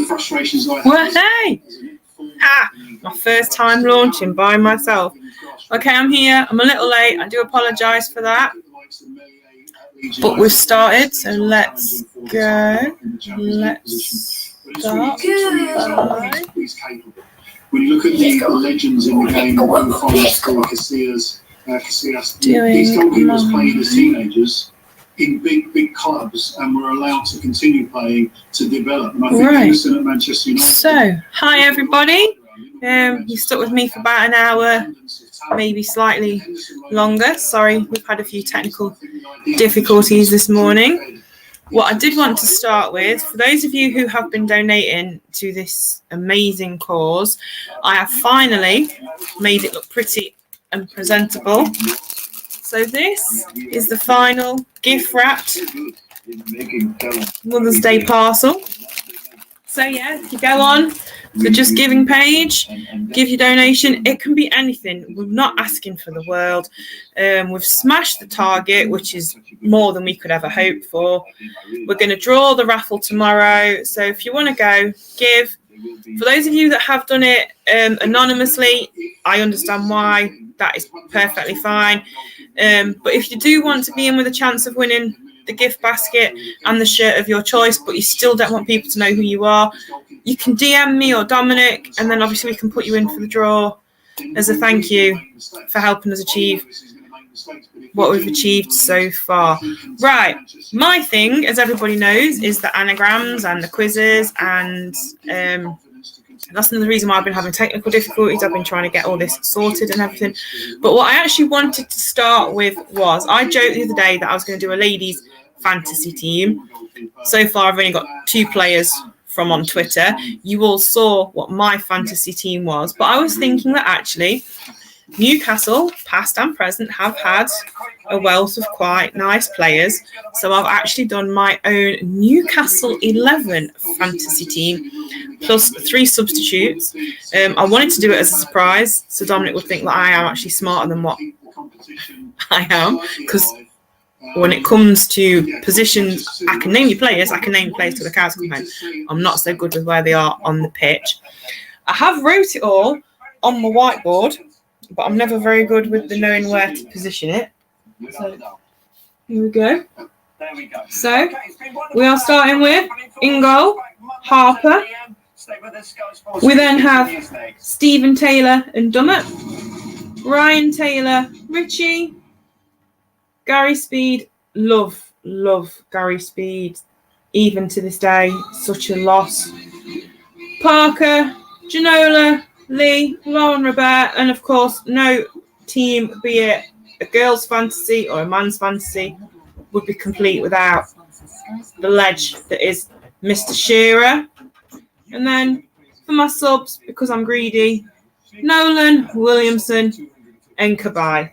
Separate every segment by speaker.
Speaker 1: frustrations I have. Well, hey! My first time launching by myself. Okay, I'm here. I'm a little late. I do apologise for that. But we've started, so let's go. Let's start. When you look at the legends in the game, Casillas, these goalkeepers played as teenagers in big clubs and were allowed to continue playing to develop. And I think Henderson at Manchester United. So, hi everybody. You stuck with me for about an hour, maybe slightly longer. Sorry, we've had a few technical difficulties this morning. What I did want to start with, for those of you who have been donating to this amazing cause, I have finally made it look pretty and presentable. So this is the final gift wrapped Mother's Day parcel. So yeah, if you go on the Just Giving page, give your donation. It can be anything. We're not asking for the world. We've smashed the target, which is more than we could ever hope for. We're going to draw the raffle tomorrow. So if you want to go, give. For those of you that have done it anonymously, I understand why. That is perfectly fine. But if you do want to be in with a chance of winning the gift basket and the shirt of your choice, but you still don't want people to know who you are, you can DM me or Dominic, and then obviously we can put you in for the draw as a thank you for helping us achieve what we've achieved so far. Right, my thing, as everybody knows, is the anagrams and the quizzes, and that's another reason why I've been having technical difficulties. I've been trying to get all this sorted and everything. But what I actually wanted to start with was, I joked the other day that I was going to do a ladies fantasy team. So far, I've only got 2 players from on Twitter. You all saw what my fantasy team was. But I was thinking that actually Newcastle, past and present, have had a wealth of quite nice players. So I've actually done my own Newcastle 11 fantasy team, plus 3 substitutes. I wanted to do it as a surprise, so Dominic would think that I am actually smarter than what I am, because when it comes to positions, I can name you players, I can name players to the cows come home. I'm not so good with where they are on the pitch. I have wrote it all on my whiteboard, but I'm never very good with the knowing where to position it. So here we go. So we are starting with in goal, Harper. We then have Stephen Taylor and Dummett, Ryan Taylor, Richie, Gary Speed. Love Gary Speed. Even to this day, such a loss. Parker, Ginola, Lee, Lauren Robert, and of course, no team, be it a girl's fantasy or a man's fantasy, would be complete without the ledge that is Mr. Shearer. And then for my subs, because I'm greedy, Nolan, Williamson, and Cabaye.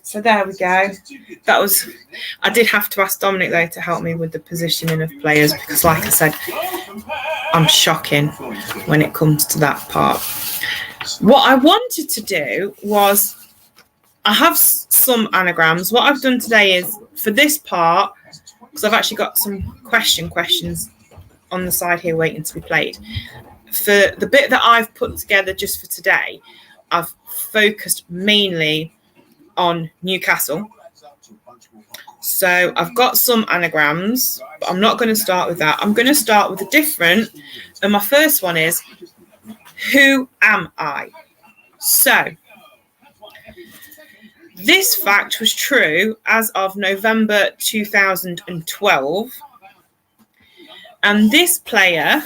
Speaker 1: So there we go. That was. I did have to ask Dominic though to help me with the positioning of players, because, like I said, I'm shocking when it comes to that part. What I wanted to do was, I have some anagrams. What I've done today is, for this part, because I've actually got some questions on the side here waiting to be played. For the bit that I've put together just for today, I've focused mainly on Newcastle. So I've got some anagrams, but I'm not going to start with that. I'm going to start with a different. And my first one is, who am I? So this fact was true as of November 2012. And this player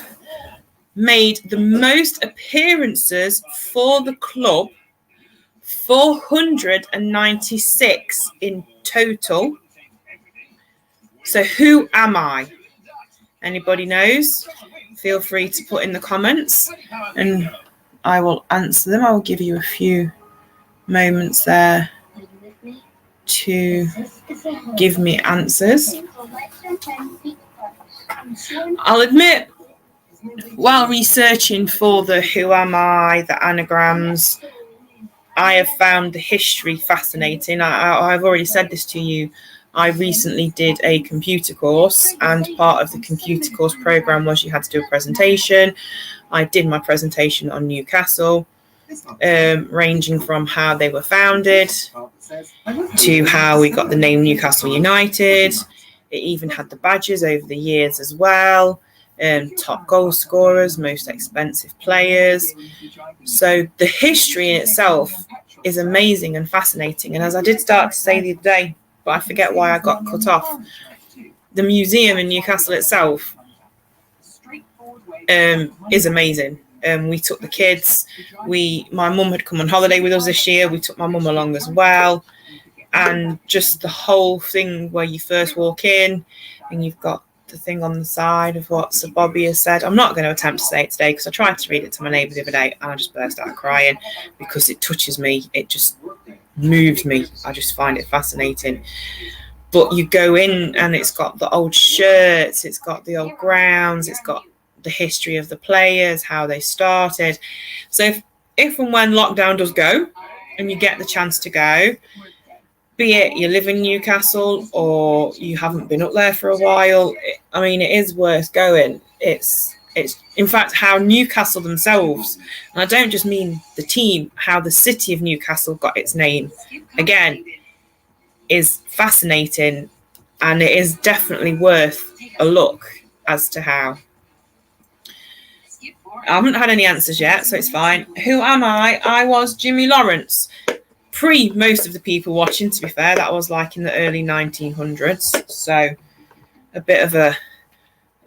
Speaker 1: made the most appearances for the club, 496 in total. So who am I? Anybody knows? Feel free to put in the comments and I will answer them. I will give you a few moments there to give me answers. I'll admit, while researching for the who am I, the anagrams, I have found the history fascinating. I've already said this to you I recently did a computer course, and part of the computer course program was you had to do a presentation. I did my presentation on Newcastle, ranging from how they were founded to how we got the name Newcastle United. It even had the badges over the years as well. Top goal scorers, most expensive players. So the history in itself is amazing and fascinating. And as I did start to say the other day, but I forget why I got cut off, the museum in Newcastle itself is amazing. We took the kids. My mum had come on holiday with us this year. We took my mum along as well. And just the whole thing where you first walk in and you've got the thing on the side of what Sir Bobby has said. I'm not going to attempt to say it today because I tried to read it to my neighbour the other day and I just burst out crying because it touches me. It just moves me. I just find it fascinating. But you go in and it's got the old shirts, it's got the old grounds, it's got the history of the players, how they started. So if and when lockdown does go and you get the chance to go, be it you live in Newcastle or you haven't been up there for a while, it is worth going. It's in fact how Newcastle themselves, and I don't just mean the team, how the city of Newcastle got its name, again, is fascinating, and it is definitely worth a look as to how. I haven't had any answers yet, so it's fine. Who am I? I was Jimmy Lawrence. Pre most of the people watching, to be fair. That was like in the early 1900s. So a bit of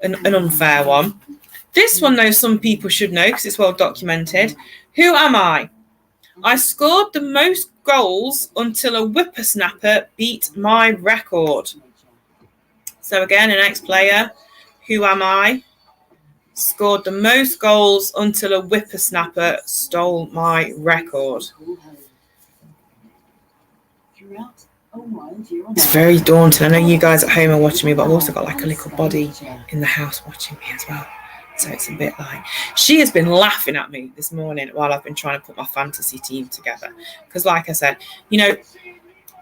Speaker 1: an unfair one. This one, though, some people should know because it's well documented. Who am I? I scored the most goals until a whippersnapper beat my record. So again, an ex-player. Who am I? Scored the most goals until a whippersnapper stole my record. It's very daunting. I know you guys at home are watching me, but I've also got like a little body in the house watching me as well. So it's a bit like, she has been laughing at me this morning while I've been trying to put my fantasy team together. Because like I said,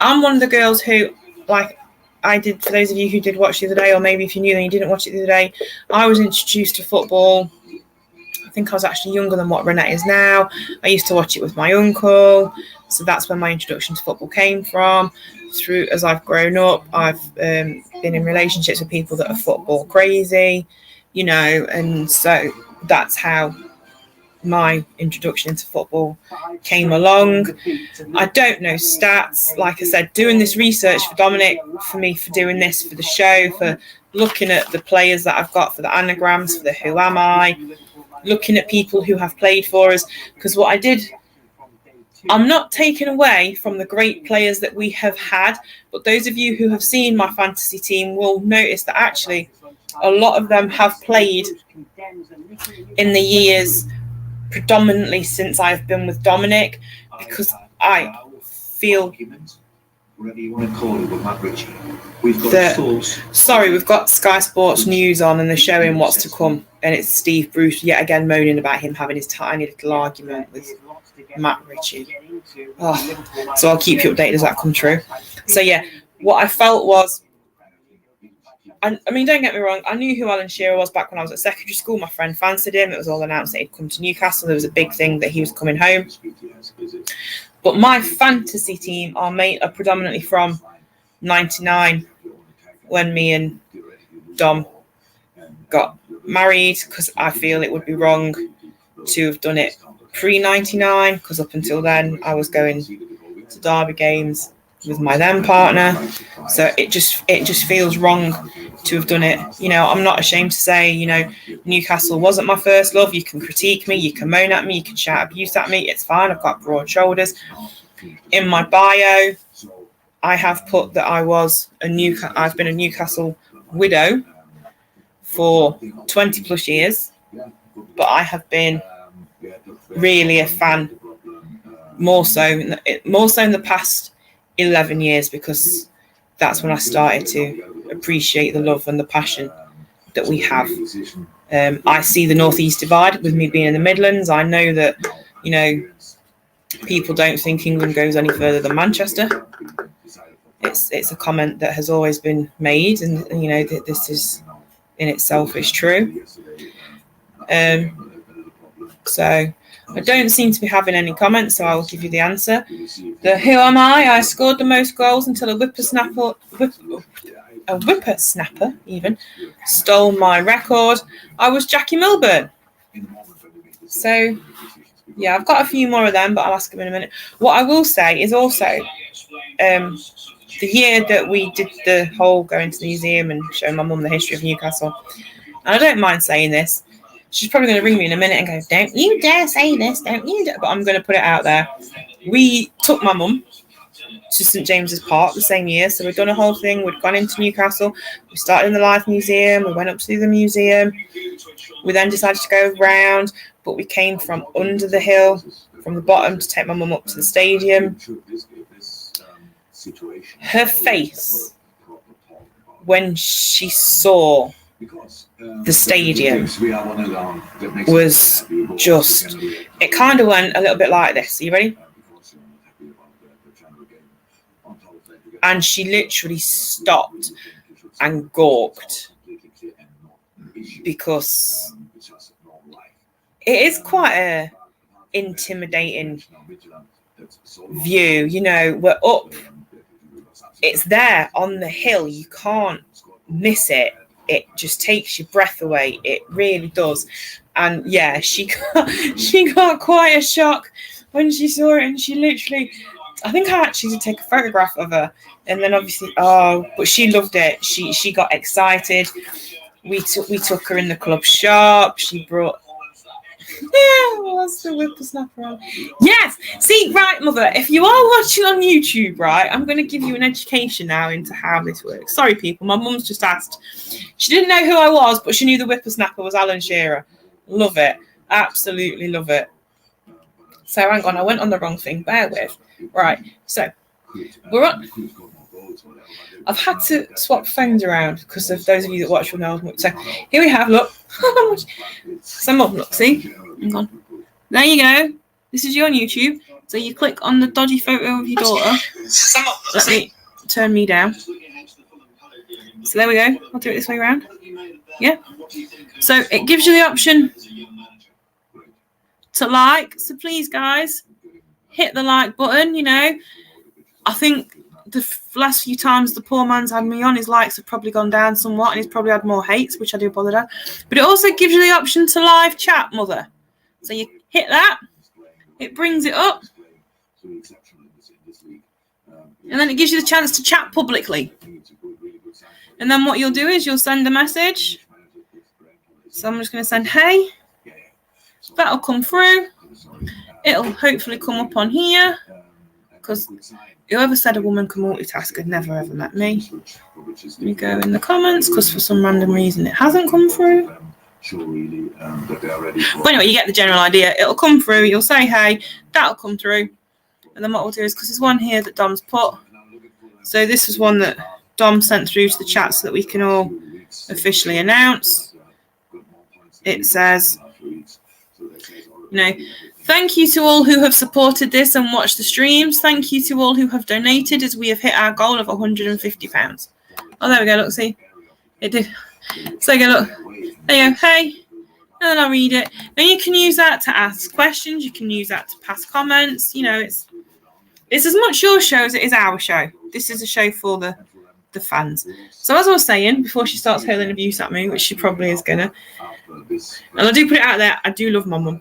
Speaker 1: I'm one of the girls who, like I did, for those of you who did watch the other day, or maybe if you knew and you didn't watch it the other day, I was introduced to football. I think I was actually younger than what Renette is now. I used to watch it with my uncle. So that's where my introduction to football came from. Through as I've grown up, I've been in relationships with people that are football crazy, and so that's how my introduction into football came along. I don't know stats. Like I said, doing this research for Dominic, for me, for doing this for the show, for looking at the players that I've got for the anagrams, for the Who Am I, looking at people who have played for us, because what I did, I'm not taking away from the great players that we have had, but those of you who have seen my fantasy team will notice that actually a lot of them have played in the years predominantly since I've been with Dominic, because I feel whatever you want to call it with Matt Ritchie. We've got Sky Sports News on and they're showing what's to come, and it's Steve Bruce yet again moaning about him having his tiny little argument with Matt Ritchie. So I'll keep you updated as that comes true. So yeah, what I felt was, I mean, don't get me wrong, I knew who Alan Shearer was back when I was at secondary school. My friend fancied him. It was all announced that he'd come to Newcastle. There was a big thing that he was coming home. But my fantasy team are predominantly from 99, when me and Dom got married, because I feel it would be wrong to have done it pre-99, because up until then I was going to Derby games with my then partner, so it just feels wrong to have done it. I'm not ashamed to say, Newcastle wasn't my first love. You can critique me, you can moan at me, you can shout abuse at me, it's fine. I've got broad shoulders. In my bio, I have put that I've been a Newcastle widow for 20 plus years, but I have been really a fan more so in the past 11 years, because that's when I started to appreciate the love and the passion that we have. I see the Northeast divide with me being in the Midlands. I know that, people don't think England goes any further than Manchester. it's a comment that has always been made, and you know that this is in itself is true. So I don't seem to be having any comments, so I will give you the answer. Who am I? I scored the most goals until a whippersnapper even stole my record. I was Jackie Milburn. So yeah, I've got a few more of them, but I'll ask them in a minute. What I will say is also the year that we did the whole going to the museum and showing my mum the history of Newcastle, and I don't mind saying this, she's probably going to ring me in a minute and go, don't you dare say this, don't you dare, but I'm going to put it out there. We took my mum to St James's Park the same year, so we'd done a whole thing. We'd gone into Newcastle, we started in the Life Museum, we went up to the museum, we then decided to go round, but we came from under the hill, from the bottom, to take my mum up to the stadium. Her face when she saw the stadium was just, it kind of went a little bit like this. Are you ready? And she literally stopped and gawked, because it is quite a intimidating view. You know, we're up, it's there on the hill, you can't miss it. It just takes your breath away. It really does. And yeah, she got quite a shock when she saw it, and she literally, I think I actually did take a photograph of her, and then obviously, but she loved it. She got excited. We took her in the club shop. She brought, what's the whippersnapper on? Yes! See, right, Mother, if you are watching on YouTube, right, I'm going to give you an education now into how this works. Sorry, people, my mum's just asked. She didn't know who I was, but she knew the whippersnapper was Alan Shearer. Love it. Absolutely love it. So, hang on, I went on the wrong thing. Bear with. Right, so, we're on. I've had to swap phones around because of those of you that watch will know. So, here we have, look. Some of them, look, see? Hang on. There you go. This is you on YouTube. So you click on the dodgy photo of your daughter. Let me turn me down. So there we go. I'll do it this way around. Yeah. So it gives you the option to like. So please, guys, hit the like button. You know, I think the last few times the poor man's had me on, his likes have probably gone down somewhat, and he's probably had more hates, which I do apologise. But it also gives you the option to live chat, Mother. So you hit that, it brings it up, and then it gives you the chance to chat publicly. And then what you'll do is you'll send a message. So I'm just going to send hey. That'll come through. It'll hopefully come up on here, because whoever said a woman can multitask had never ever met me. Let me go in the comments, because for some random reason it hasn't come through. But anyway, you get the general idea. It'll come through, you'll say hey, that'll come through. And then what we'll do is, because there's one here that Dom's put. So this is one that Dom sent through to the chat so that we can all officially announce. It says, you know, thank you to all who have supported this and watched the streams. Thank you to all who have donated, as we have hit our goal of £150. Oh, there we go. Look, see, it did. So go, look. There you go. Hey, and then I'll read it. Then you can use that to ask questions. You can use that to pass comments. You know, it's as much your show as it is our show. This is a show for the fans. So as I was saying, before she starts hurling abuse at me, which she probably is gonna, and I do put it out there, I do love my mum.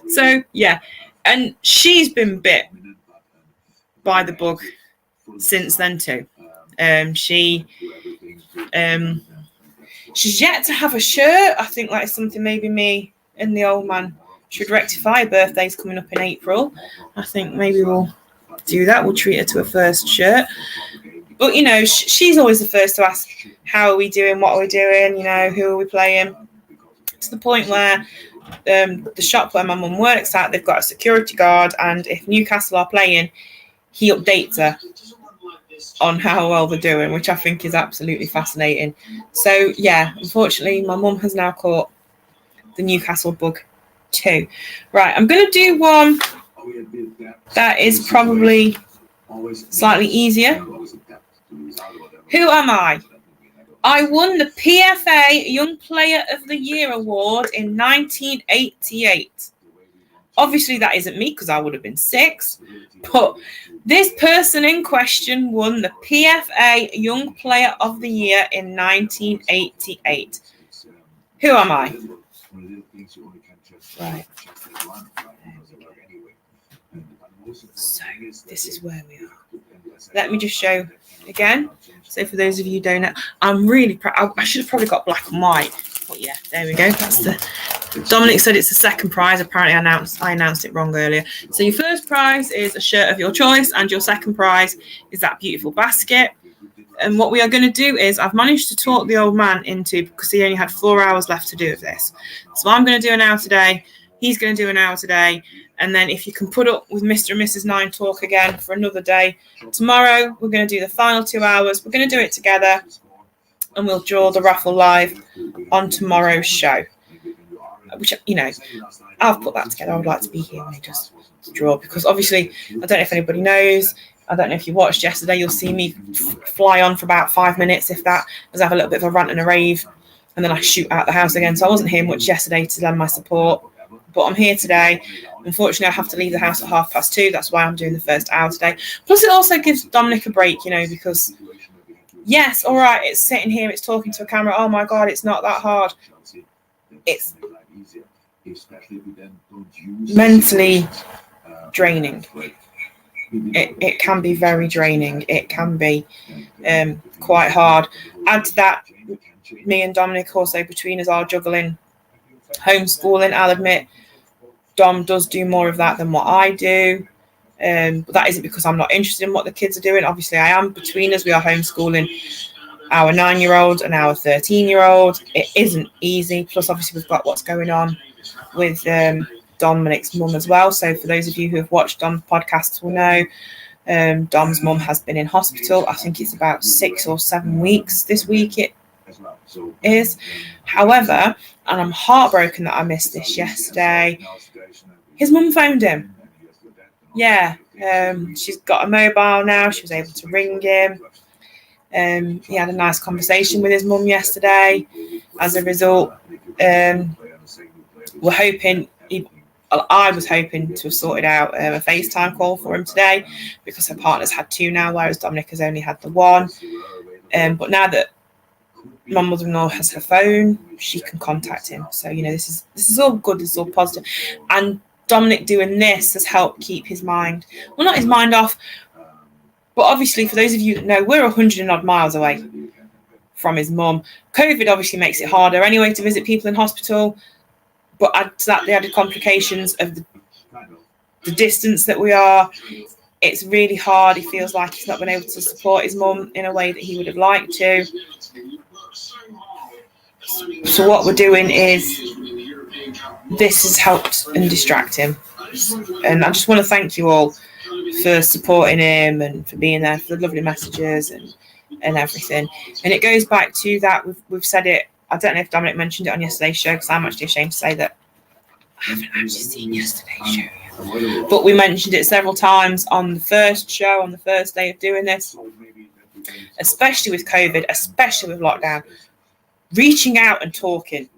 Speaker 1: So yeah, and she's been bit by the bug since then too. She's yet to have a shirt. I think that's something maybe me and the old man should rectify. Birthday's coming up in April. I think maybe we'll do that. We'll treat her to a first shirt. But, you know, she's always the first to ask, how are we doing? What are we doing? You know, who are we playing? To the point where the shop where my mum works at, they've got a security guard, and if Newcastle are playing, he updates her on how well they're doing, which I think is absolutely fascinating. So yeah, unfortunately my mum has now caught the Newcastle bug too. Right, I'm going to do one that is probably slightly easier. Who am I? I won the PFA Young Player of the Year award in 1988. Obviously, that isn't me because I would have been 6. But this person in question won the PFA Young Player of the Year in 1988. Who am I? Right. So, this is where we are. Let me just show again. So, for those of you who don't know, I'm really proud. I should have probably got black and white. But yeah, there we go. That's the. Dominic said it's the second prize. Apparently, I announced it wrong earlier. So your first prize is a shirt of your choice, and your second prize is that beautiful basket. And what we are going to do is, I've managed to talk the old man into, because he only had 4 hours left to do of this. So I'm going to do an hour today. He's going to do an hour today. And then if you can put up with Mr. and Mrs. 9 Talk again for another day. Tomorrow, we're going to do the final 2 hours. We're going to do it together. And we'll draw the raffle live on tomorrow's show. Which, you know, I'll put that together. I would like to be here when they just draw. Because obviously, I don't know if anybody knows. I don't know if you watched yesterday. You'll see me fly on for about 5 minutes, if that. As I have a little bit of a rant and a rave. And then I shoot out the house again. So I wasn't here much yesterday to lend my support. But I'm here today. Unfortunately, I have to leave the house at 2:30. That's why I'm doing the first hour today. Plus, it also gives Dominic a break, you know, because, yes, all right, it's sitting here, it's talking to a camera. Oh, my God, it's not that hard. It's mentally draining. It can be very draining. It can be quite hard. Add to that, me and Dominic also, between us, are juggling homeschooling. I'll admit, Dom does do more of that than what I do. But that isn't because I'm not interested in what the kids are doing. Obviously, I am. Between us, we are homeschooling our 9-year-old and our 13-year-old. It isn't easy. Plus, obviously, we've got what's going on with Dominic's mum as well. So for those of you who have watched Dom's podcasts will know, Dom's mum has been in hospital. I think it's about 6 or 7 weeks this week it is. However, and I'm heartbroken that I missed this yesterday, his mum phoned him. Yeah, she's got a mobile now. She was able to ring him. He had a nice conversation with his mum yesterday. As a result, we're hoping, I was hoping to have sorted out a FaceTime call for him today, because her partner's had 2 now, whereas Dominic has only had the 1. But now that my mother-in-law has her phone, she can contact him. So, you know, this is all good. This is all positive. And Dominic doing this has helped keep his mind, well, not his mind off, but obviously, for those of you that know, we're 100 and odd miles away from his mum. COVID obviously makes it harder anyway to visit people in hospital. But add to that the added complications of the distance that we are. It's really hard. He feels like he's not been able to support his mum in a way that he would have liked to. So what we're doing is, this has helped and distract him. And I just want to thank you all for supporting him and for being there, for the lovely messages and everything. And it goes back to that, we've said it, I don't know if Dominic mentioned it on yesterday's show, because I'm actually ashamed to say that I haven't actually seen yesterday's show yet. But we mentioned it several times on the first show, on the first day of doing this, especially with COVID, especially with lockdown. Reaching out and talking,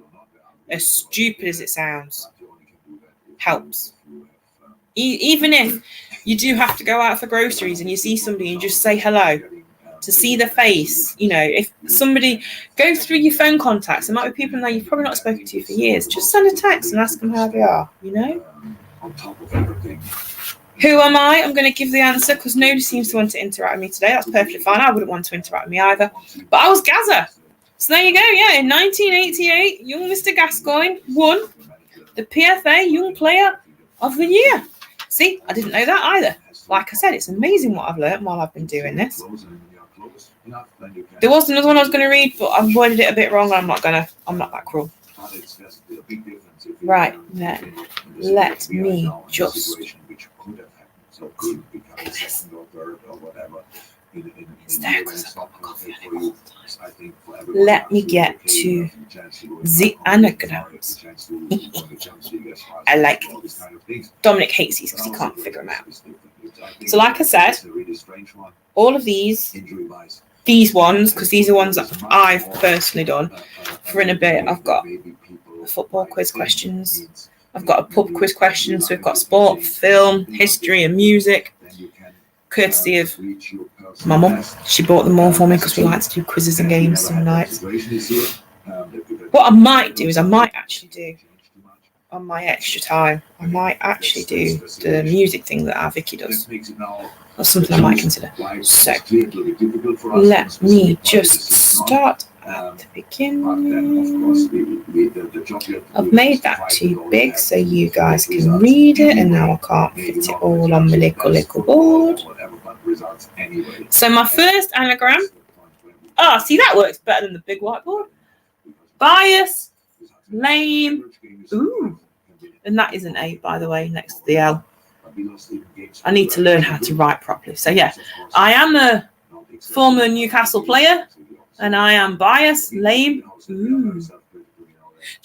Speaker 1: as stupid as it sounds, helps. Even if you do have to go out for groceries and you see somebody and just say hello, to see the face, you know, if somebody, go through your phone contacts, there might be people now you've probably not spoken to for years, just send a text and ask them how they are, you know. Who am I? I'm going to give the answer because nobody seems to want to interact with me today. That's perfectly fine. I wouldn't want to interact with me either. But I was Gaza. So there you go. Yeah, in 1988, young Mr. Gascoigne won the PFA Young Player of the Year. See, I didn't know that either. Like I said, it's amazing what I've learned while I've been doing this. There was another one I was going to read, but I've worded it a bit wrong. I'm not that cruel. Right, then, let me just... Let me get to the anecdotes. I like these. Dominic hates these because he can't figure them out. So like I said, all of these ones, because these are ones that I've personally done. For in a bit, I've got football quiz questions. I've got a pub quiz questions. So we've got sport, film, history, and music. Courtesy of my mum. She bought them all for me because we like to do quizzes and games some nights. What I might do is I might actually do on my extra time, I might actually do the music thing that our Vicky does. That's something I might consider. So let me just start at the beginning. I've made that too big so you guys can read it, and now I can't fit it all on my little board. So my first anagram. Oh, see, that works better than the big whiteboard. Bias, lame. Ooh. And that is an A, by the way, next to the L. I need to learn how to write properly. So yeah, I am a former Newcastle player, and I am biased, lame. Ooh. Do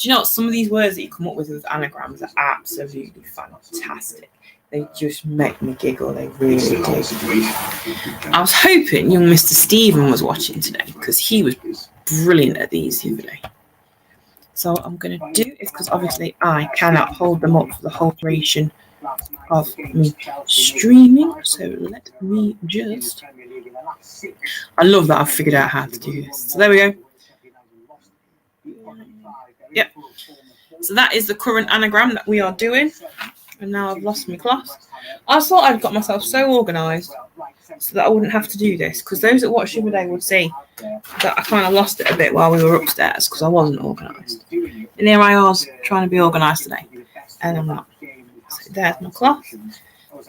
Speaker 1: you know what? Some of these words that you come up with anagrams are absolutely fantastic. They just make me giggle. They really do. I was hoping young Mr. Stephen was watching today because he was brilliant at these the other day. So what I'm going to do is, because obviously I cannot hold them up for the whole duration of me streaming. So let me just... I love that I've figured out how to do this. So there we go. Yep. So that is the current anagram that we are doing. And now I've lost my class. I thought I'd got myself so organised so that I wouldn't have to do this, because those that watched the other day would see that I kind of lost it a bit while we were upstairs because I wasn't organised. And here I was trying to be organised today, and I'm not. So there's my cloth.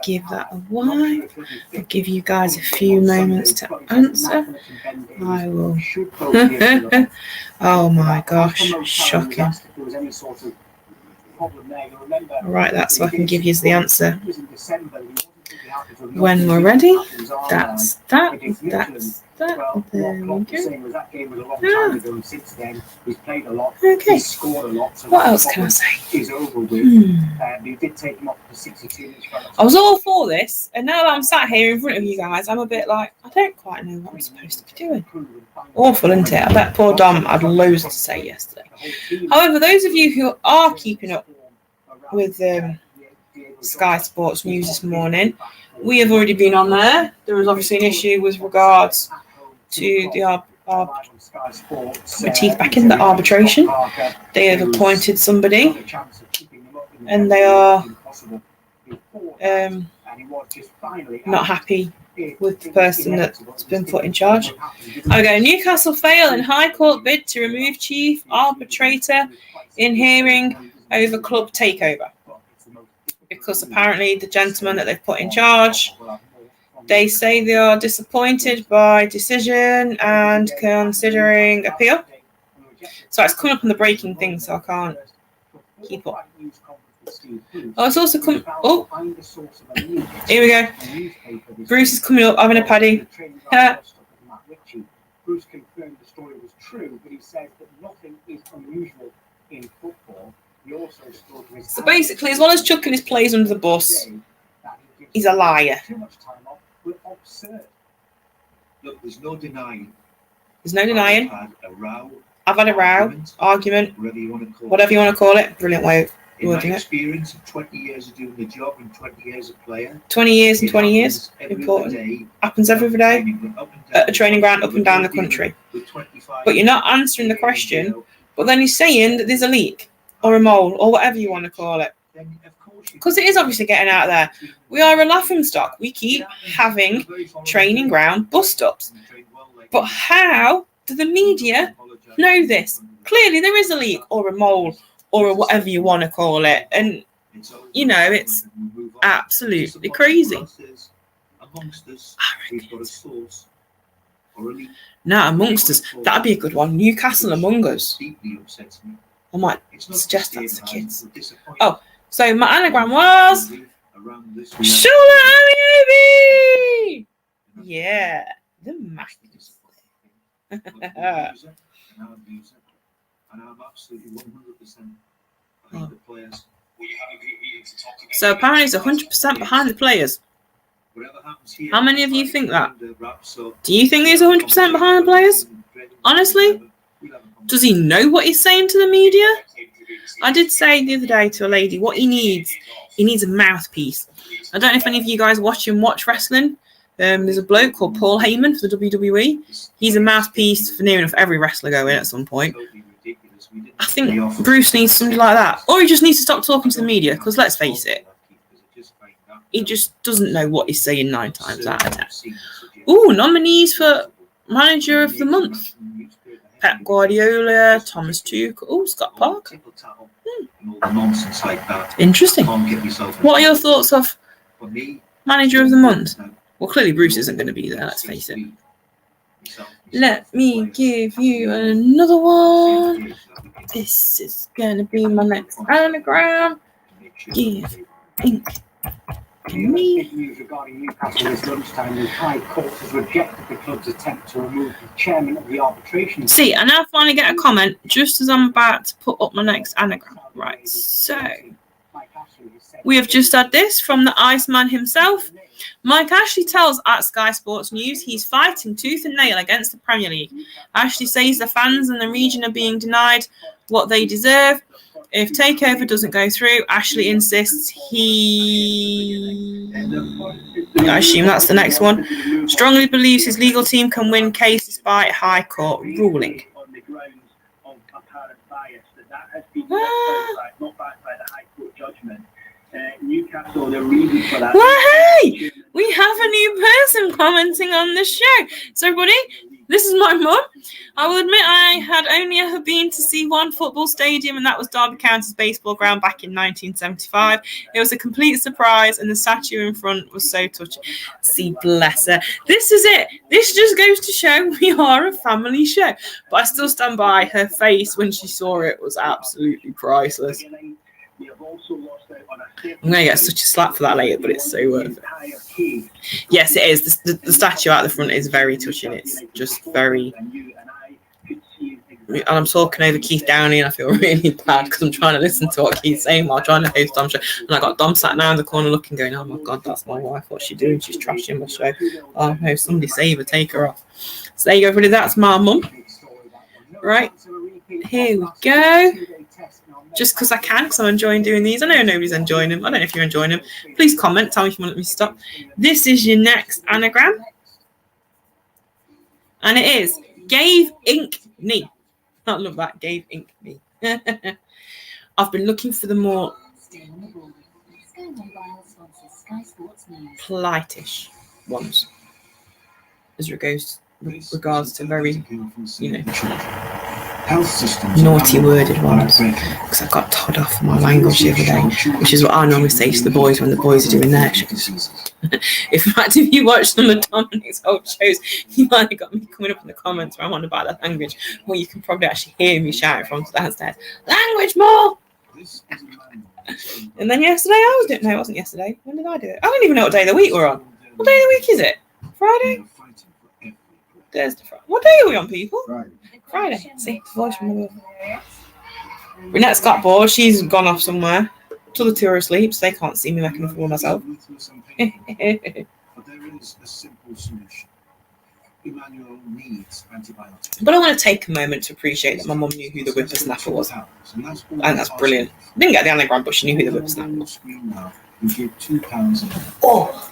Speaker 1: Give that a wipe. I'll give you guys a few moments to answer. I will. Oh my gosh, shocking. Right, that's so I can give you the answer when we're ready. That's that. That's that. There we go. Okay. What else can I say? I was all for this, and now that I'm sat here in front of you guys, I'm a bit like, I don't quite know what I'm supposed to be doing. Awful, isn't it? I bet poor Dom had loads to say yesterday. However, those of you who are keeping up with Sky Sports News this morning, we have already been on there. There was obviously an issue with regards to the my teeth back in the arbitration. They have appointed somebody, and they are not happy with the person that's been put in charge. Okay, Newcastle fail in High Court bid to remove chief arbitrator in hearing over club takeover, because apparently the gentleman that they've put in charge, they say they are disappointed by decision and considering appeal. So it's coming up on the breaking thing, so I can't keep up. Oh, it's also come. Oh, here we go. Bruce is coming up, having a paddy. Bruce confirmed the story was true, but he said that nothing is unusual in football. So basically, as well as chucking his players under the bus, he's a liar. Look, there's no denying. There's no denying. I've had a row, argument, whatever you want to call it. Brilliant way of wording it. Experience of 20 years of doing the job and 20 years of player. 20 years and 20 years. Important. Happens every day at a training ground up and down the country. But you're not answering the question. But then you're saying that there's a leak or a mole or whatever you want to call it. Because it is obviously getting out there. We are a laughingstock. We keep having training ground bust-ups. But how do the media know this? Clearly there is a leak or a mole or whatever you want to call it. And, you know, it's absolutely crazy. No, amongst us. That'd be a good one. Newcastle Among Us. I might suggest that to the kids. Oh, so my anagram was Shola Amiobi! Yeah, the Maccas. So apparently it's 100% behind the players. How many of you think that? Do you think he's 100% behind the players? Honestly? Does he know what he's saying to the media? I did say the other day to a lady, what he needs a mouthpiece. I don't know if any of you guys watch wrestling. There's a bloke called Paul Heyman for the WWE. He's a mouthpiece for near enough every wrestler going at some point. I think Bruce needs somebody like that. Or he just needs to stop talking to the media, because let's face it, he just doesn't know what he's saying 9 times out of 10. Ooh, nominees for Manager of the Month. Pep Guardiola, Thomas Tuchel, Scott Parker. Interesting. What are your thoughts of Manager of the Month? Well, clearly Bruce isn't going to be there, let's face it. Let me give you another one. This is going to be my next anagram. Give ink me.
Speaker 2: News regarding Newcastle this lunchtime, the High Court has rejected the club's attempt to remove the chairman of the arbitration.
Speaker 1: See, I now finally get a comment just as I'm about to put up my next anagram. Right, so we have just had this from the Iceman himself. Mike Ashley tells at Sky Sports News he's fighting tooth and nail against the Premier League. Ashley says the fans and the region are being denied what they deserve. If takeover doesn't go through, Ashley insists I assume that's the next one. Strongly believes his legal team can win case despite High Court ruling.
Speaker 2: Newcastle, the reason for that.
Speaker 1: Well, hey, we have a new person commenting on the show. So, everybody, this is my mum. I will admit I had only ever been to see one football stadium, and that was Derby County's baseball ground back in 1975. It was a complete surprise, and the statue in front was so touching. See, bless her. This is it. This just goes to show we are a family show. But I still stand by her face when she saw it was absolutely priceless. I'm going to get such a slap for that later, but it's so worth it. Yes, it is. The statue out the front is very touching. It's just very... And I'm talking over Keith Downey, and I feel really bad because I'm trying to listen to what Keith's saying while trying to host Dom's show. And I got Dom sat down in the corner looking, going, oh my God, that's my wife. What's she doing? She's trashing my show. Oh no, somebody save her, take her off. So there you go, everybody. That's my mum. Right. Here we go. Just because I can, because I'm enjoying doing these. I know nobody's enjoying them. I don't know if you're enjoying them. Please comment. Tell me if you want me to stop. This is your next anagram. And it is gave ink me. I love that. Gave ink me. I've been looking for the more polite-ish ones. As regards to very,
Speaker 2: health systems,
Speaker 1: naughty worded ones, because I got told off for my language the other day, which is what I normally say to the boys when the boys are doing their shows. If you watch some of Dominic's old shows, you might have got me coming up in the comments where I'm on about that language, or you can probably actually hear me shouting from downstairs, language more! And then yesterday I was doing, no, it wasn't yesterday. When did I do it? I don't even know what day of the week we're on. What day of the week is it? Friday? Thursday, Friday. What day are we on, people? Friday. See, the voice from the world. Renette's got bored. She's gone off somewhere. Till the two are asleep, so they can't see me making a fool of myself.
Speaker 2: But there is a simple solution. Emmanuel needs antibiotics.
Speaker 1: But I want to take a moment to appreciate that my mum knew who the whippersnapper was. And that's brilliant. Didn't get the anagram, but she knew who the whippersnapper was. Oh!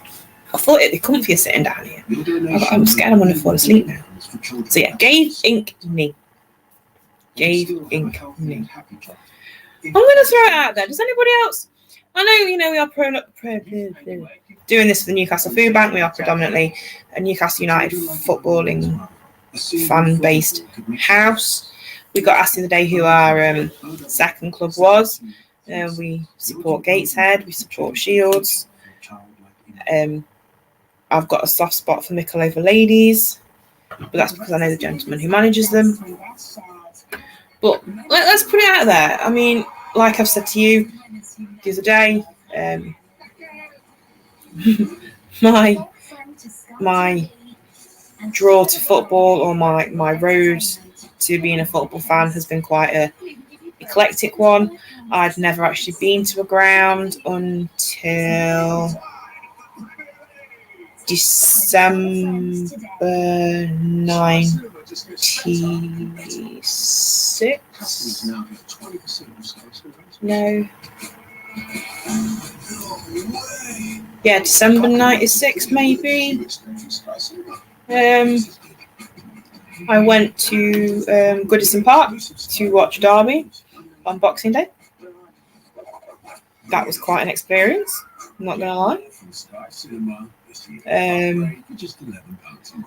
Speaker 1: I thought it'd be comfier sitting down here. I'm scared I'm going to fall asleep now. So yeah, gave ink me. Gave ink me. I'm going to throw it out there. Does anybody else? I know, we are doing this for the Newcastle Food Bank. We are predominantly a Newcastle United footballing fan-based house. We got asked the other day who our second club was. We support Gateshead. We support Shields. I've got a soft spot for Mickleover Ladies, but that's because I know the gentleman who manages them. But let's put it out there. I mean, like I've said to you the other day, my draw to football, or my road to being a football fan, has been quite a eclectic one. I'd never actually been to a ground until December 96. No. Yeah, December 96 maybe. I went to Goodison Park to watch Derby on Boxing Day. That was quite an experience, I'm not going to lie.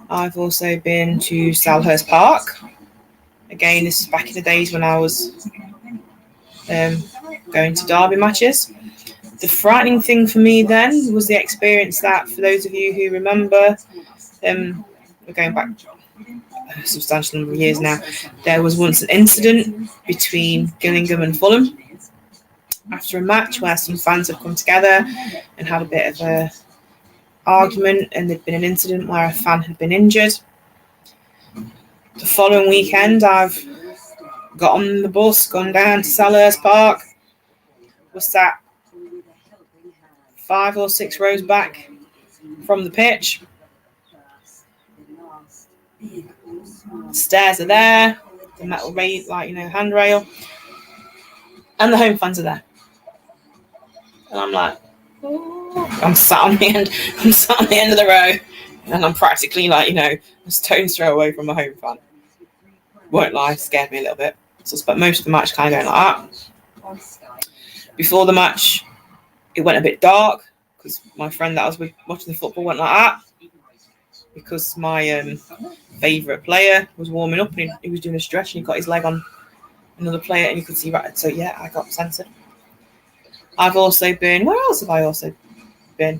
Speaker 1: I've also been to Selhurst Park. Again, this is back in the days when I was going to Derby matches. The frightening thing for me then was the experience that, for those of you who remember, we're going back a substantial number of years now, there was once an incident between Gillingham and Fulham after a match where some fans had come together and had a bit of a argument, and there'd been an incident where a fan had been injured. The following weekend, I've got on the bus, gone down to Selhurst Park, was sat 5 or 6 rows back from the pitch. The stairs are there, the metal rail, handrail, and the home fans are there. And I'm like, oh. I'm sat on the end of the row, and I'm practically a stone's throw away from a home fan. Won't lie, scared me a little bit. So I spent most of the match kind of going like that. Before the match, it went a bit dark because my friend that I was with watching the football went like that, because my favourite player was warming up and he was doing a stretch and he got his leg on another player and you could see right. So yeah, I got censored. I've also been, where else have I also been?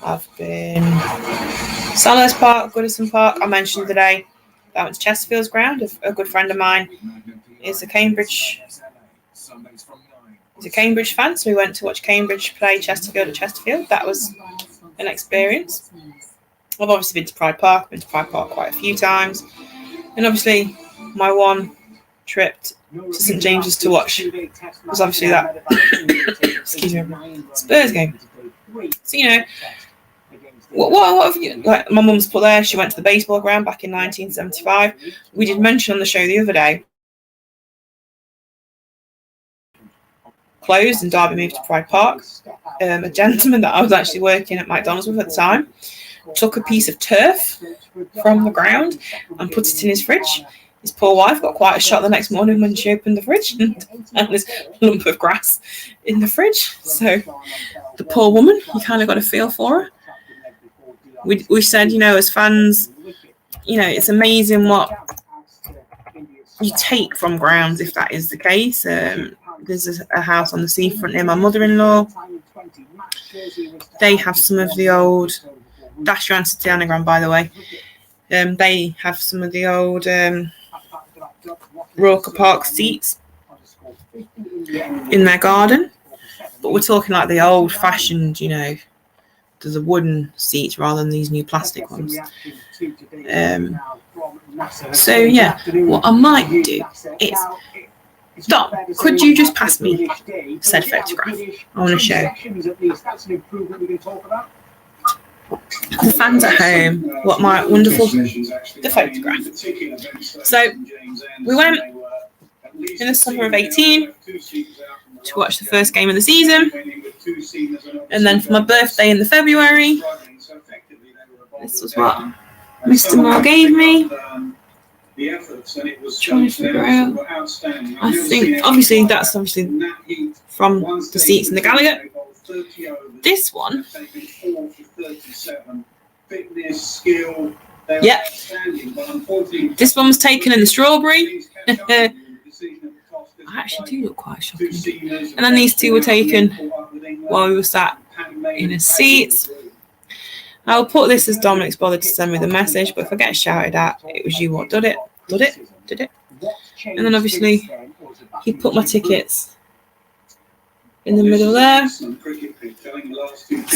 Speaker 1: I've been Selhurst Park, Goodison Park. I mentioned today that I went to Chesterfield's ground. A good friend of mine is a Cambridge fan, so we went to watch Cambridge play Chesterfield at Chesterfield. That was an experience. I've obviously been to Pride Park. I've been to Pride Park quite a few times. And obviously my one trip to St James's to watch was obviously that Spurs game. So, what have you, like my mum's put there, she went to the baseball ground back in 1975. We did mention on the show the other day, closed and Derby moved to Pride Park. A gentleman that I was actually working at McDonald's with at the time took a piece of turf from the ground and put it in his fridge. His poor wife got quite a shock the next morning when she opened the fridge and found this lump of grass in the fridge. So the poor woman, you kind of got a feel for her. We said, as fans, it's amazing what you take from grounds if that is the case. There's a house on the seafront near my mother-in-law. They have some of the old, dash your answer to the anagram, by the way. They have some of the old Roker Park seats in their garden. But we're talking like the old-fashioned, there's a wooden seats rather than these new plastic ones. So, yeah, what I might do is, Dom, could you just pass me said photograph? I want to show the fans at home what my wonderful, the photograph. So, we went in the summer of 18 to watch the first game of the season, and then for my birthday in the February, this was what Mr. Moore gave me. Trying to figure out. I think obviously that's from the seats in the Gallagher. This one, yeah, this one was taken in the Strawberry. I actually do look quite shocking. And then these two were taken while we were sat in a seat. I'll put this as Dominic's bothered to send me the message, but if I get shouted at, it was you what did it. And then obviously he put my tickets in the middle there. So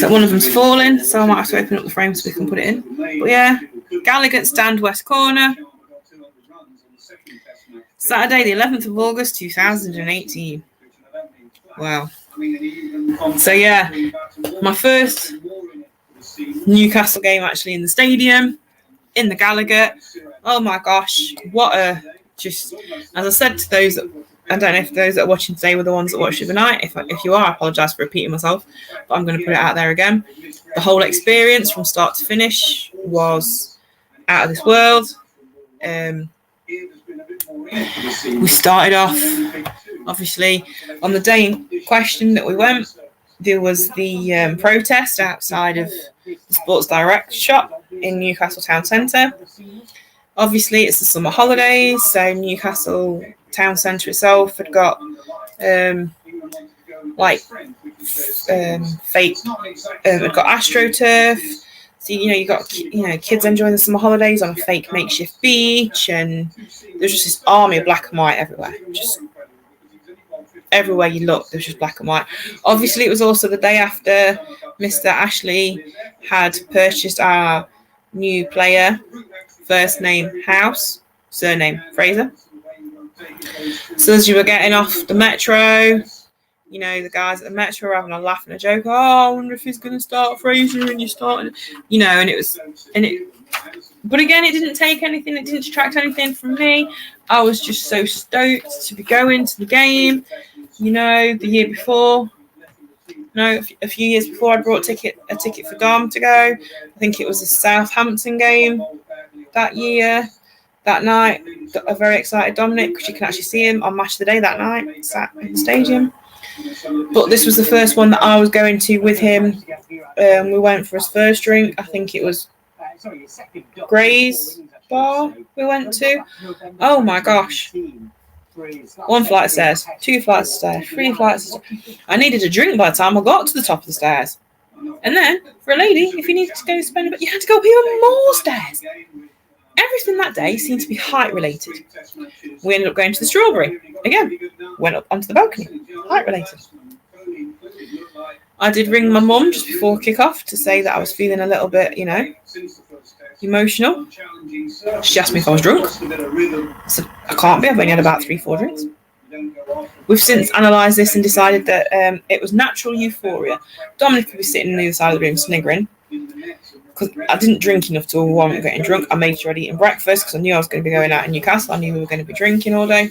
Speaker 1: one of them's falling, so I might have to open up the frame so we can put it in. But yeah, Gallagher stand west corner. Saturday the 11th of August 2018. Wow. So yeah, my first Newcastle game actually in the stadium, in the Gallagher. Oh my gosh, what a just, as I said to those, I don't know if those that are watching today were the ones that watched overnight. If you are, I apologise for repeating myself, but I'm going to put it out there again. The whole experience from start to finish was out of this world. We started off, obviously, on the day in question that we went, there was the protest outside of the Sports Direct shop in Newcastle Town Centre. Obviously, it's the summer holidays, so Newcastle Town Centre itself had got fake, had got AstroTurf. So you got kids enjoying the summer holidays on a fake makeshift beach, and there's just this army of black and white everywhere. Just everywhere you look, there's just black and white. Obviously, it was also the day after Mr. Ashley had purchased our new player, first name House, surname Fraser. So as you were getting off the metro, the guys at the metro were having a laugh and a joke. Oh, I wonder if he's going to start Fraser, and you started, but again, it didn't take anything. It didn't detract anything from me. I was just so stoked to be going to the game. The year before, a few years before, I brought a ticket for Dom to go. I think it was a Southampton game that year, that night. Got a very excited Dominic, because you can actually see him on Match of the Day that night, sat in the stadium. But this was the first one that I was going to with him. We went for his first drink. I think it was Gray's bar we went to. Oh my gosh. 1 flight of stairs, 2 flights of stairs, 3 flights of stairs. I needed a drink by the time I got to the top of the stairs. And then, for a lady, if you needed to go spend a bit, you had to go up even more stairs. Everything that day seemed to be height related. We ended up going to the Strawberry. Again, went up onto the balcony. Height related. I did ring my mum just before kick-off to say that I was feeling a little bit, emotional. She asked me if I was drunk. I said, I can't be. I've only had about 3-4 drinks. We've since analysed this and decided that it was natural euphoria. Dominic could be sitting on the other side of the room sniggering, because I didn't drink enough to warrant getting drunk. I made sure I'd eaten breakfast because I knew I was going to be going out in Newcastle. I knew we were going to be drinking all day.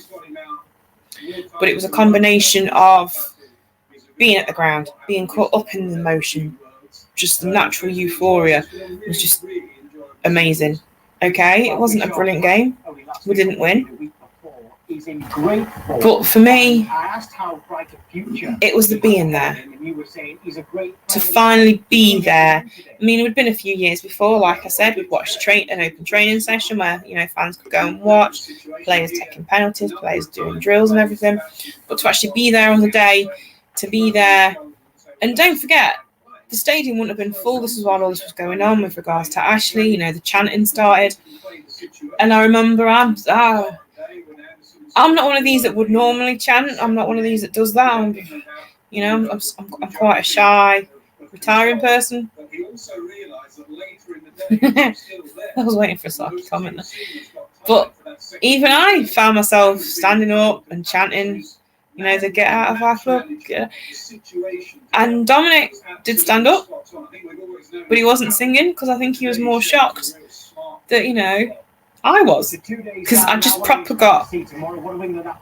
Speaker 1: But it was a combination of being at the ground, being caught up in the emotion, just the natural euphoria was just amazing. Okay, it wasn't a brilliant game. We didn't win. But for me, it was the being there. To finally be there. I mean, it had been a few years before. Like I said, we'd watched an open training session where, fans could go and watch, players taking penalties, players doing drills and everything. But to actually be there on the day, to be there. And don't forget, the stadium wouldn't have been full. This is while all this was going on with regards to Ashley. The chanting started. And I remember I'm not one of these that would normally chant. I'm not one of these that does that. I'm quite a shy, retiring person. I was waiting for a sarky comment. But even I found myself standing up and chanting, the get out of our club. And Dominic did stand up, but he wasn't singing, because I think he was more shocked that, I was, because I just proper got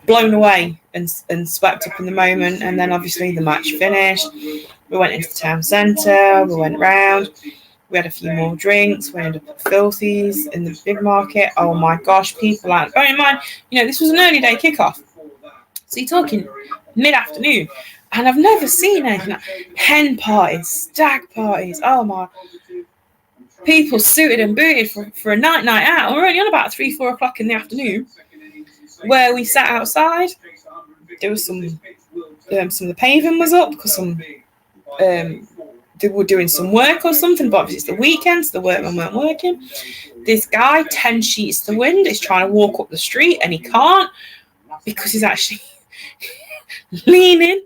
Speaker 1: blown away and swept up in the moment. And then obviously the match finished. We went into the town centre. We went round. We had a few more drinks. We ended up at Filthy's in the big market. Oh my gosh, people out. Bear in mind, this was an early day kickoff. So you're talking mid-afternoon. And I've never seen anything like hen parties, stag parties. Oh my. People suited and booted for a night out. We're only on about 3-4 o'clock in the afternoon, where we sat outside. There was some of the paving was up because they were doing some work or something, but obviously it's the weekend, so the workmen weren't working. This guy, 10 sheets to wind, is trying to walk up the street and he can't, because he's actually leaning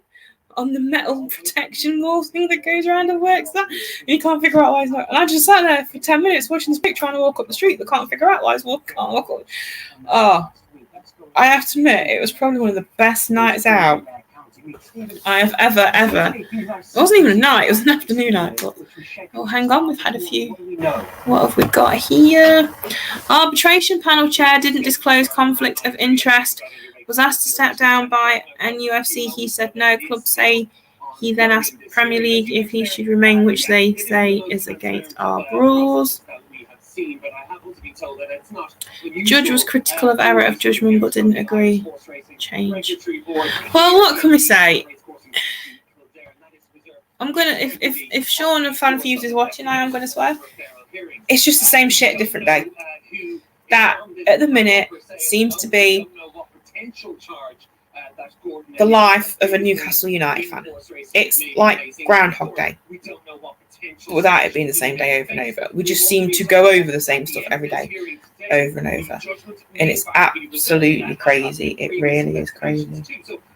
Speaker 1: on the metal protection wall thing that goes around and works that. And he can't figure out why he's not. And I just sat there for 10 minutes watching this pig trying to walk up the street, but can't figure out why he's can't walk up. Oh, I have to admit, it was probably one of the best nights out I have ever. It wasn't even a night, it was an afternoon night. But, oh, hang on, we've had a few. What have we got here? Arbitration panel chair didn't disclose conflict of interest. Was asked to step down by NUFC. He said no. Clubs say he then asked Premier League if he should remain, which they say is against our rules. Judge was critical of error of judgment but didn't agree. Change. Well, what can we say? I'm gonna if Sean of Fan Fuse is watching now, I'm gonna swear. It's just the same shit, different day. That at the minute seems to be the life of a Newcastle United fan. It's like Groundhog Day, but without it being the same day over and over. We just seem to go over the same stuff every day, over and over, and it's absolutely crazy. It really is crazy.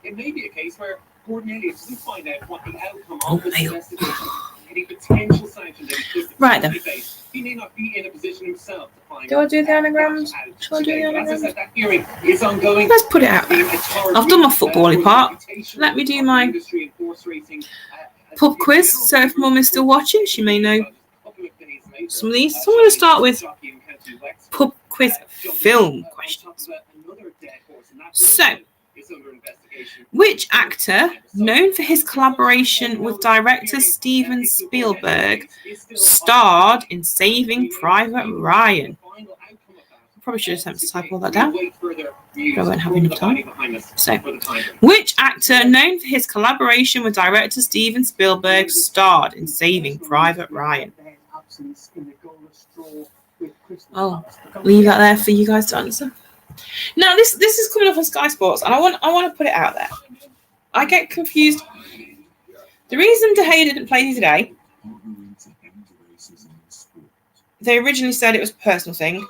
Speaker 1: It may be a case where coordinators do find out what the outcome of this investigation, any potential sanctions. Right then. He may not be in a position himself to find. Do I do the anagrams? Shall I do the anagrams? That hearing is ongoing. Let's put it out there. I've done my footbally part. Let me do my pub quiz. So if Mum is still watching, she may know some of these. So I'm going to start with pub quiz film questions. So, which actor, known for his collaboration with director Steven Spielberg, starred in Saving Private Ryan? Probably should have sent to type all that down, but I won't have enough time. So, which actor, known for his collaboration with director Steven Spielberg, starred in Saving Private Ryan? I'll leave that there for you guys to answer. Now, this is coming off on Sky Sports, and I want to put it out there. I get confused. The reason De Gea didn't play today, they originally said it was a personal thing.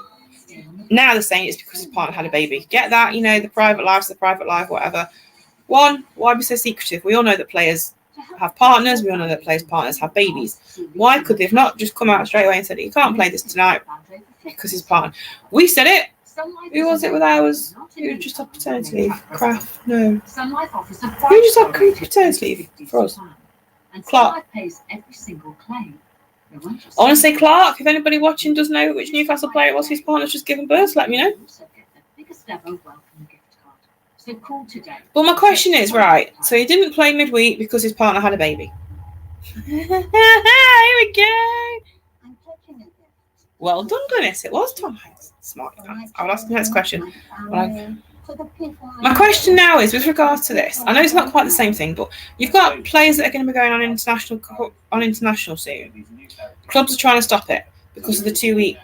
Speaker 1: Now they're saying it's because his partner had a baby. Get that? The private life's the private life, whatever. One, why be so secretive? We all know that players have partners. We all know that players' partners have babies. Why could they have not just come out straight away and said, you can't play this tonight because his partner? We said it. Who was it with ours? Who just had paternity leave? Kraft? No. Who just had paternity leave for us? Clark. I want to say Clark. If anybody watching does know which Newcastle player it was whose partner's just given birth, let me know. But my question is, right, so he didn't play midweek because his partner had a baby. Here we go. Well done, Glynis. It was Tom Hanks. Smart. I'll ask the next question. My question now is with regards to this. I know it's not quite the same thing, but you've got players that are going to be going on international soon. Clubs are trying to stop it because of the 2 week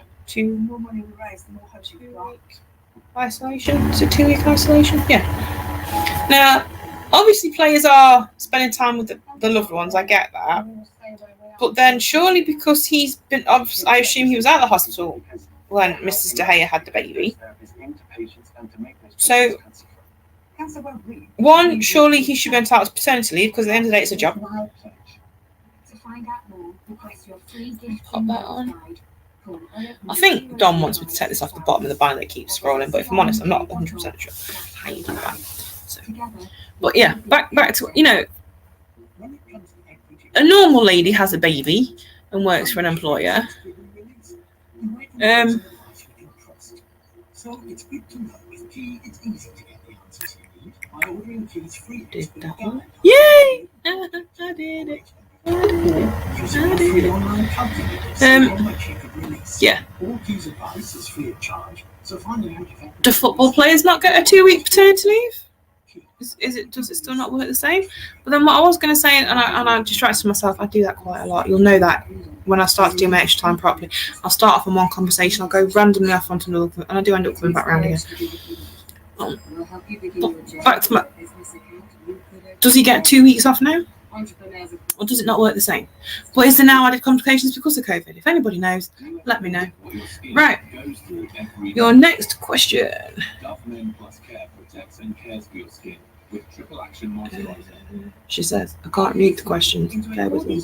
Speaker 1: isolation. Is it 2 week isolation? Yeah. Now, obviously, players are spending time with the loved ones. I get that. But then, surely because he's been, I assume he was at the hospital when Mrs. De Gea had the baby. So, one, surely he should be entitled to paternity leave because at the end of the day, it's a job. Pop that on. I think Dom wants me to take this off the bottom of the banner that keeps scrolling, but if I'm honest, I'm not 100% sure how you do that. So, but yeah, back to, a normal lady has a baby and works for an employer.
Speaker 3: So it's good to know with Key, it's easy to get the answers you need by ordering Key's free
Speaker 1: edition. Did that one? Yay! I did it. Yeah.
Speaker 3: All Key's advice is free of charge, so finding out if
Speaker 1: do football players not get a 2 week paternity leave? Does it still not work the same? But then what I was going to say, and I distracted myself, I do that quite a lot. You'll know that when I start to do my extra time properly. I'll start off on one conversation, I'll go randomly off onto another, and I do end up coming back round again. Back to my... Does he get 2 weeks off now? Or does it not work the same? But is there now added complications because of COVID? If anybody knows, let me know. Right. Your next question. She says, I can't read the questions. Bear with me.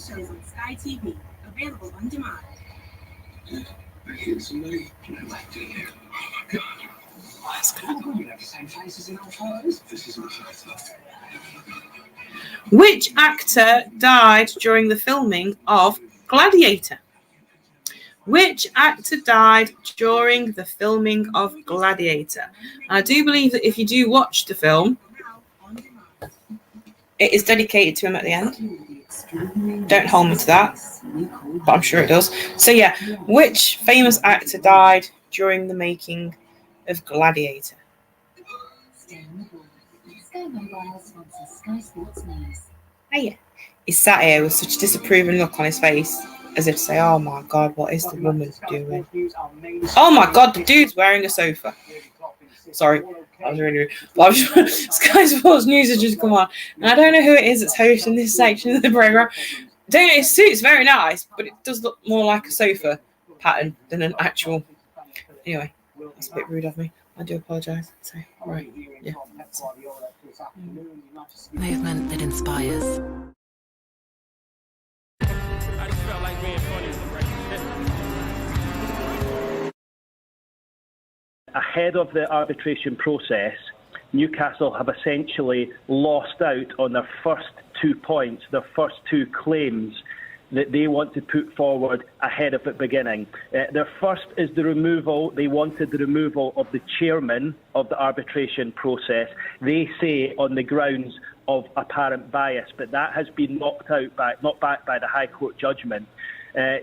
Speaker 1: Which actor died during the filming of Gladiator? Which actor died during the filming of Gladiator? I do believe that if you do watch the film, it is dedicated to him at the end. Don't hold me to that, but I'm sure it does. So yeah, which famous actor died during the making of Gladiator? Hiya. He sat here with such a disapproving look on his face, as if to say, "Oh my God, what is the woman doing? Oh my God, the dude's wearing a sofa." Sorry, I was really rude. Sky Sports News has just come on, and I don't know who it is that's hosting this section of the program. Don't know, his suit's very nice, but it does look more like a sofa pattern than an actual. Anyway, that's a bit rude of me. I do apologise. So, right, yeah.
Speaker 4: Movement that inspires.
Speaker 5: I just felt like being funny.
Speaker 6: Ahead of the arbitration process, Newcastle have essentially lost out on their first 2 points, their first 2 claims that they want to put forward ahead of it beginning. Their first is the removal. They wanted the removal of the chairman of the arbitration process. They say on the grounds of apparent bias, but that has been knocked back by the High Court judgment.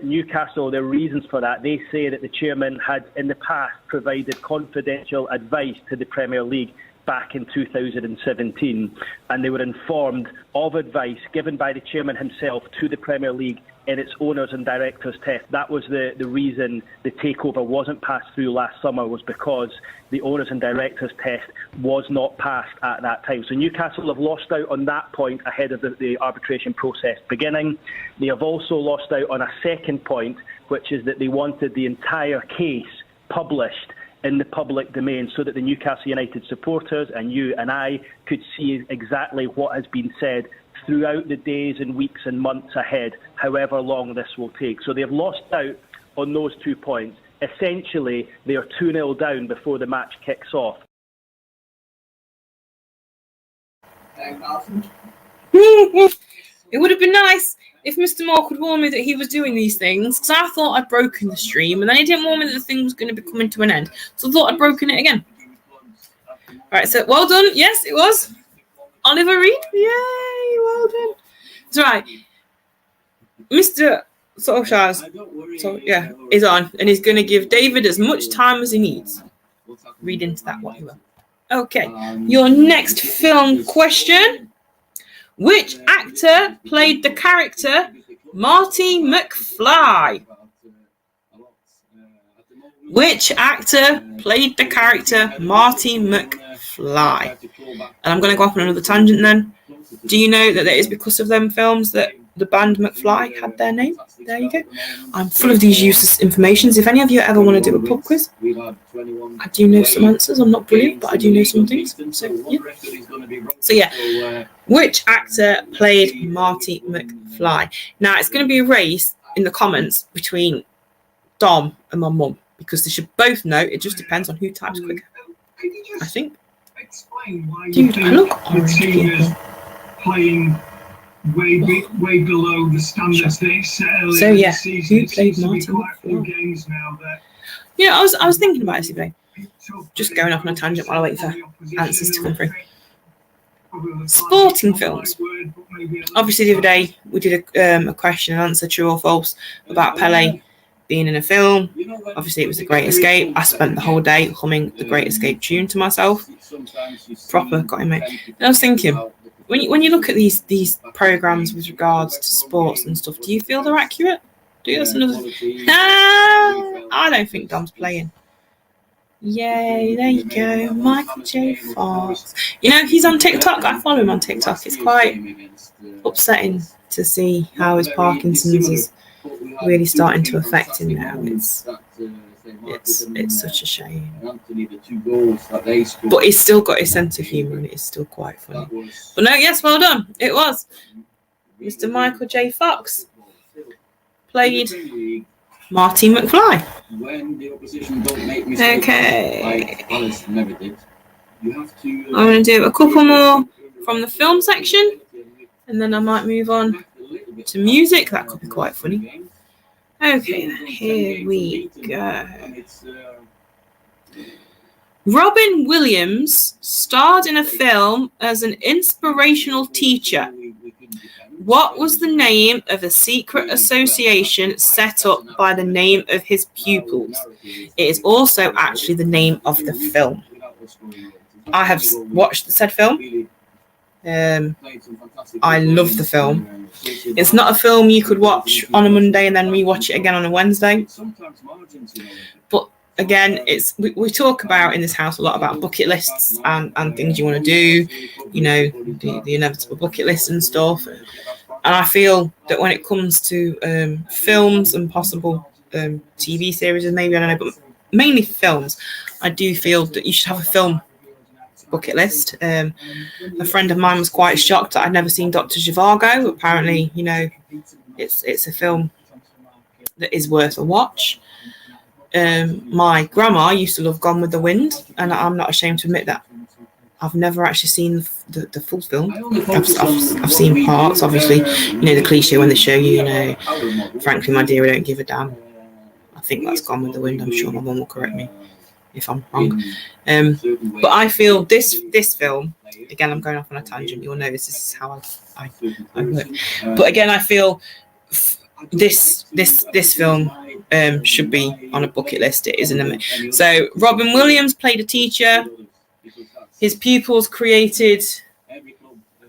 Speaker 6: Newcastle, their reasons for that, they say that the chairman had in the past provided confidential advice to the Premier League back in 2017, and they were informed of advice given by the chairman himself to the Premier League in its owners and directors test. That was the reason the takeover wasn't passed through last summer, was because the owners and directors test was not passed at that time. So Newcastle have lost out on that point ahead of the arbitration process beginning. They have also lost out on a second point, which is that they wanted the entire case published in the public domain so that the Newcastle United supporters and you and I could see exactly what has been said throughout the days and weeks and months ahead, however long this will take. So they've lost out on those 2 points. Essentially, they are 2-0 down before the match kicks off.
Speaker 1: It would have been nice if Mr. Moore could warn me that he was doing these things, because I thought I'd broken the stream, and then he didn't warn me that the thing was going to be coming to an end. So I thought I'd broken it again. All right, so well done. Yes, it was. Oliver Reed. Yay, well done. That's right. Mr. Solskjaer, is on, and he's going to give David as much time as he needs. Read into that what you will. Okay, your next film question. Which actor played the character Marty McFly? Which actor played the character Marty McFly? And I'm going to go off on another tangent then. Do you know that it is because of them films that the band McFly had their name? There you go. I'm full of these useless informations. If any of you ever want to do a pub quiz, I do know some answers. I'm not brilliant, but I do know some things. So yeah. Which actor played Marty McFly? Now, it's going to be a race in the comments between Dom and my mum, because they should both know. It just depends on who types quicker, I think. Dude, I look orange.
Speaker 7: Playing way below the standards they set earlier
Speaker 1: so yeah,
Speaker 7: in the season.
Speaker 1: who played Marty McFly?
Speaker 7: Games now that,
Speaker 1: you know, I was thinking about it today. Just going off on a tangent while I wait for answers to come through. Sporting films. Obviously, the other day we did a question and answer, true or false, about Pele being in a film. Obviously, it was The Great Escape. I spent the whole day humming The Great Escape tune to myself. Proper got him, mate. And I was thinking, when you look at these programs with regards to sports and stuff, do you feel they're accurate? That's another. I don't think Dom's playing. Yay, there you go. Michael J. Fox. You know, he's on TikTok. I follow him on TikTok. It's quite upsetting to see how his Parkinson's is really starting to affect him now. It's such a shame. But he's still got his sense of humour and it is still quite funny. But no, yes, well done. It was. Mr. Michael J. Fox played Marty McFly. Okay. I'm going to do a couple more from the film section. and then I might move on to music. That could be quite funny. Okay, then here we go. Robin Williams starred in a film as an inspirational teacher. What was the name of a secret association set up by the name of his pupils? It is also actually the name of the film. I have watched the said film. I love the film. It's not a film you could watch on a Monday and then rewatch it again on a Wednesday. But again, we talk about in this house a lot about bucket lists and things you want to do, you know, the inevitable bucket list and stuff. And I feel that when it comes to films and possible TV series, maybe, I don't know, but mainly films, I do feel that you should have a film bucket list. A friend of mine was quite shocked that I'd never seen Dr. Zhivago. Apparently, you know, it's a film that is worth a watch. My grandma used to love Gone with the Wind, and I'm not ashamed to admit that I've never actually seen the full film. I've seen parts, obviously, you know, the cliche when they show you, you know, frankly, my dear, I don't give a damn. I think that's Gone with the Wind. I'm sure my mum will correct me if I'm wrong. But I feel this film, again, I'm going off on a tangent. You'll notice this is how I work. But again, I feel this film should be on a bucket list. It isn't. So Robin Williams played a teacher. His pupils created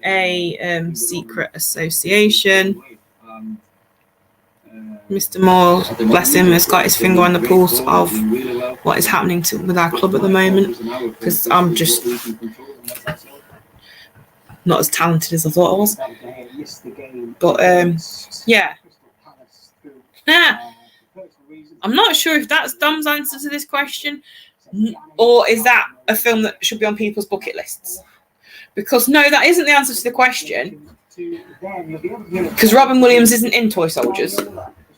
Speaker 1: a secret association. Mr. Moore, bless him, has got his finger on the pulse of what is happening with our club at the moment, because I'm just not as talented as I thought I was. But yeah. I'm not sure if that's Dom's answer to this question, or is that a film that should be on people's bucket lists? Because no, that isn't the answer to the question. Because Robin Williams isn't in Toy Soldiers.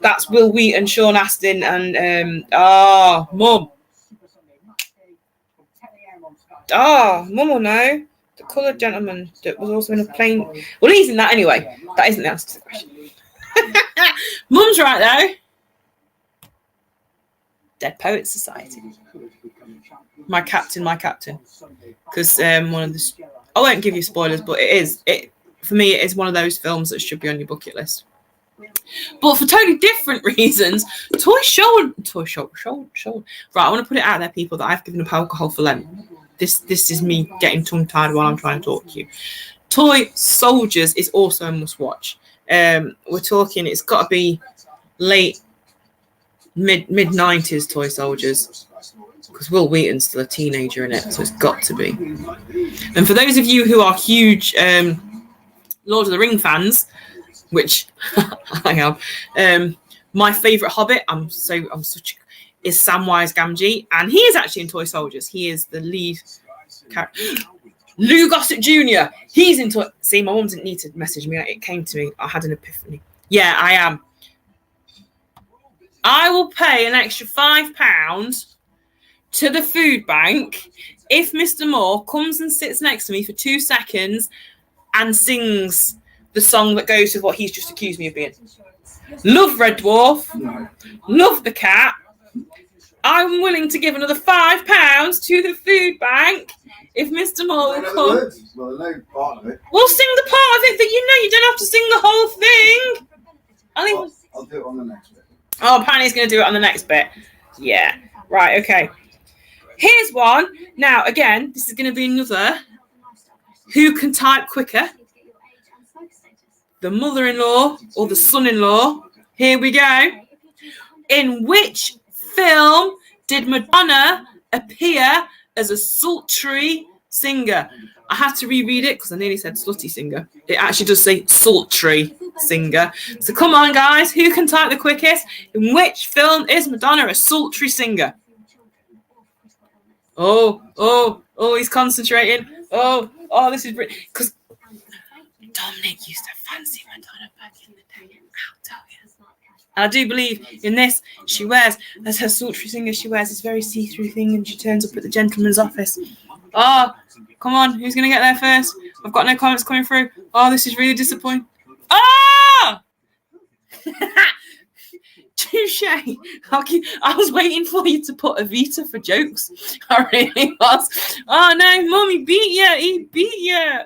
Speaker 1: That's Will Wheaton, Sean Astin, and Mum. Mum will know. The coloured gentleman that was also in a plane. Well, he's in that anyway. That isn't the answer to the question. Mum's right though. Dead Poets Society. My captain. Because one of the, I won't give you spoilers, but for me, it is one of those films that should be on your bucket list. But for totally different reasons, Toy Show. Right, I want to put it out there, people, that I've given up alcohol for Lent. This is me getting tongue-tied while I'm trying to talk to you. Toy Soldiers is also a must-watch. We're talking, it's got to be mid-90s Toy Soldiers, because Will Wheaton's still a teenager in it, so it's got to be. And for those of you who are huge Lord of the Ring fans, which I am, my favourite Hobbit, is Samwise Gamgee, and he is actually in Toy Soldiers. He is the lead character. Lou Gossett Jr. He's in Toy. See, my mum didn't need to message me. It came to me. I had an epiphany. Yeah, I am. I will pay an extra £5 to the food bank if Mr. Moore comes and sits next to me for 2 seconds and sings the song that goes with what he's just accused me of being. Love Red Dwarf. Love the cat. I'm willing to give another £5 to the food bank if Mr. Moore will come.
Speaker 8: Well, no part of it.
Speaker 1: We'll sing the part of it that you know. You don't have to sing the whole thing.
Speaker 8: I'll do it on the next bit.
Speaker 1: Oh, Penny's going to do it on the next bit. Yeah. Right, okay. Here's one. Now, again, this is going to be another who can type quicker. The mother-in-law or the son-in-law. Here we go. In which film did Madonna appear as a sultry singer? I had to reread it because I nearly said slutty singer. It actually does say sultry singer. So come on, guys. Who can type the quickest? In which film is Madonna a sultry singer? Oh, he's concentrating. Oh, this is because Dominic used to fancy Madonna back in the day. I'll tell you. And I do believe in this, she wears, as her sultry singer, she wears this very see-through thing and she turns up at the gentleman's office. Oh, come on. Who's going to get there first? I've got no comments coming through. Oh, this is really disappointing. Oh! Touche. I was waiting for you to put Evita for jokes. I really was. Oh, no. Mummy beat you. He beat you.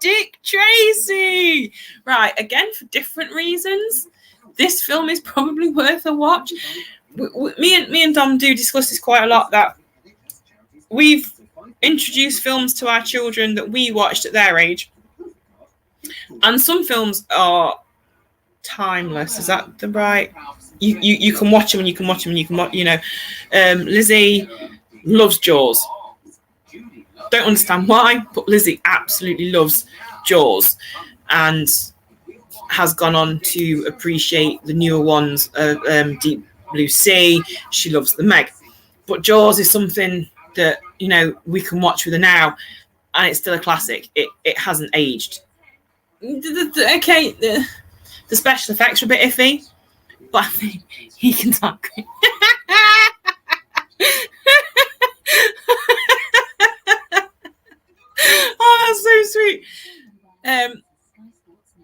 Speaker 1: Dick Tracy. Right. Again, for different reasons. This film is probably worth a watch. Me and Dom do discuss this quite a lot, that we've introduced films to our children that we watched at their age, and some films are timeless. Is that the right? You can watch them and you can watch them and you can watch. Lizzie loves Jaws. Don't understand why, but Lizzie absolutely loves Jaws, and has gone on to appreciate the newer ones, Deep Blue Sea. She loves the Meg, but Jaws is something that we can watch with her now, and it's still a classic. It hasn't aged. Okay, the special effects are a bit iffy, but I think he can talk. Oh, that's so sweet.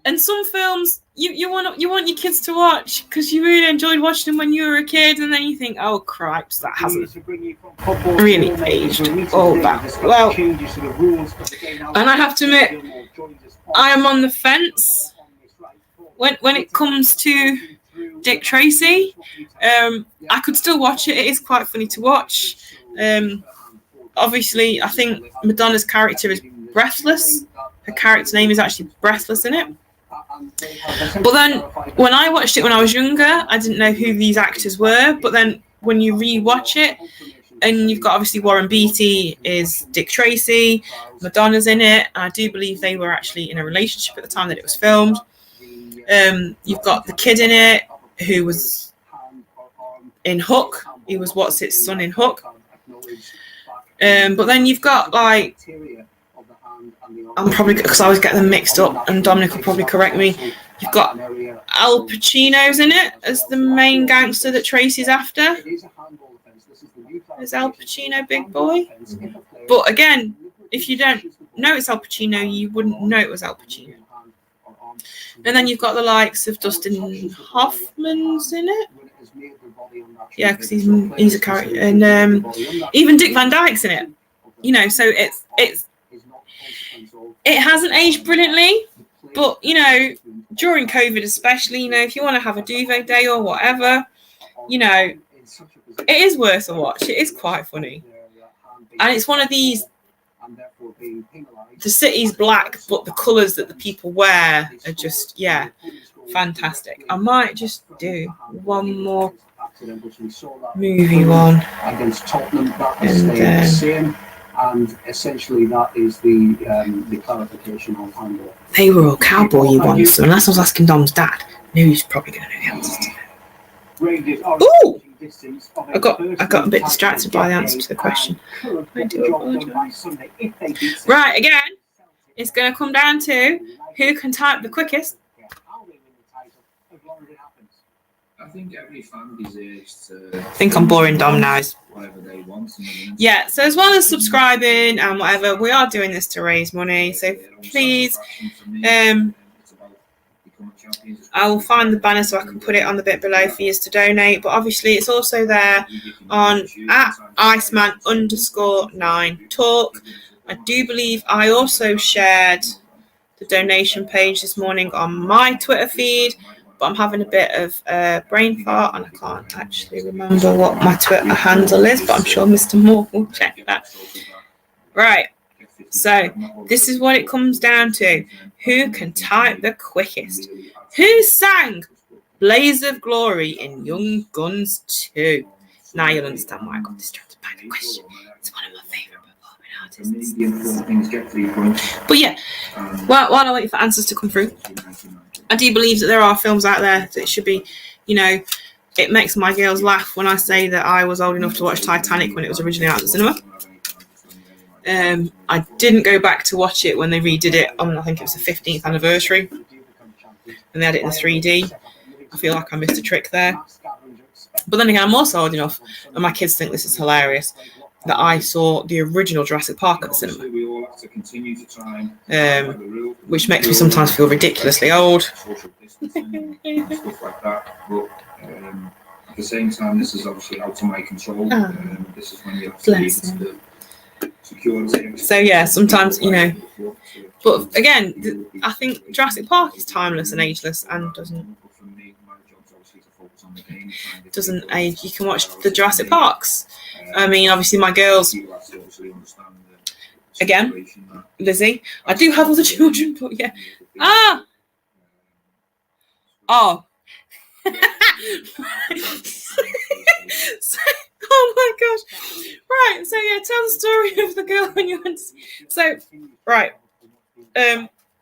Speaker 1: And some films you want your kids to watch because you really enjoyed watching them when you were a kid, and then you think, oh cripes, that hasn't really aged all that well. And I have to admit, I am on the fence when it comes to Dick Tracy. I could still watch it. It is quite funny to watch. Obviously, I think Madonna's character is breathless. Her character name is actually Breathless in it. But then when I watched it when I was younger, I didn't know who these actors were. But then when you re-watch it, and you've got obviously Warren Beatty is Dick Tracy, Madonna's in it. And I do believe they were actually in a relationship at the time that it was filmed. You've got the kid in it who was in Hook. He was what's its son in Hook. But then you've got like, I'm probably, because I always get them mixed up, and Dominic will probably correct me. You've got Al Pacino's in it as the main gangster that Tracy's after. Is Al Pacino big boy? But again, if you don't know it's Al Pacino, you wouldn't know it was Al Pacino. And then you've got the likes of Dustin Hoffman's in it. Yeah, because he's a character, and even Dick Van Dyke's in it. So it hasn't aged brilliantly, but during COVID especially, if you want to have a duvet day or whatever, it is worth a watch. It is quite funny, and it's one of these. The city's black, but the colours that the people wear are just fantastic. I might just do one more movie one,
Speaker 2: against Tottenham. That is the same, and essentially that is the clarification on Handle.
Speaker 1: They were all cowboy ones, so unless I was asking Dom's dad, knew he's probably going to know the answers to that. Ooh! I got a bit distracted by the answer to the question. I do apologise. Right, again, it's going to come down to who can type the quickest.
Speaker 3: I think every fan deserves to.
Speaker 1: I think I'm boring Dom now.
Speaker 3: Whatever they want.
Speaker 1: Yeah, so as well as subscribing and whatever, we are doing this to raise money. So please, I will find the banner so I can put it on the bit below for you to donate. But obviously, it's also there on @Iceman_9 Talk. I do believe I also shared the donation page this morning on my Twitter feed. But I'm having a bit of brain fart and I can't actually remember what my Twitter handle is, but I'm sure Mr. Moore will check that. Right, so this is what it comes down to. Who can type the quickest? Who sang Blaze of Glory in Young Guns 2? Now you'll understand why I got distracted by the question. It's one of my favourite performing artists. But yeah, while I wait for answers to come through, I do believe that there are films out there that should be, it makes my girls laugh when I say that I was old enough to watch Titanic when it was originally out in the cinema. I didn't go back to watch it when they redid it on, I think it was the 15th anniversary, and they had it in 3D. I feel like I missed a trick there. But then again, I'm also old enough, and my kids think this is hilarious, that I saw the original Jurassic Park at the cinema,
Speaker 3: We all have to continue to try and
Speaker 1: which makes me sometimes feel ridiculously old.
Speaker 3: social distancing and stuff like that. But at the same time, this is obviously out of my control. This is when you have to leave the security.
Speaker 1: So yeah, sometimes, you know, but again, I think Jurassic Park is timeless and ageless and doesn't age. You can watch the Jurassic Parks. I mean, obviously my girls, again, Lizzie, I do have other children, but yeah. Oh my gosh. Right, so yeah, tell the story of the girl when you went. So, right.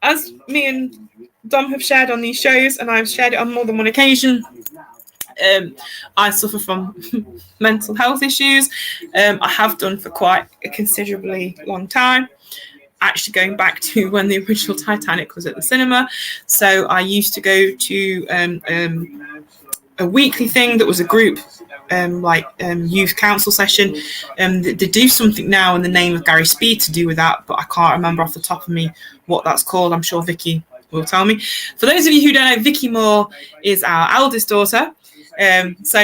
Speaker 1: As me and Dom have shared on these shows, and I've shared it on more than one occasion, I suffer from mental health issues. I have done for quite a considerably long time, actually going back to when the original Titanic was at the cinema. So I used to go to a weekly thing that was a group youth council session. They do something now in the name of Gary Speed to do with that, but I can't remember off the top of me what that's called. I'm sure Vicky will tell me. For those of you who don't know, Vicky Moore is our eldest daughter. So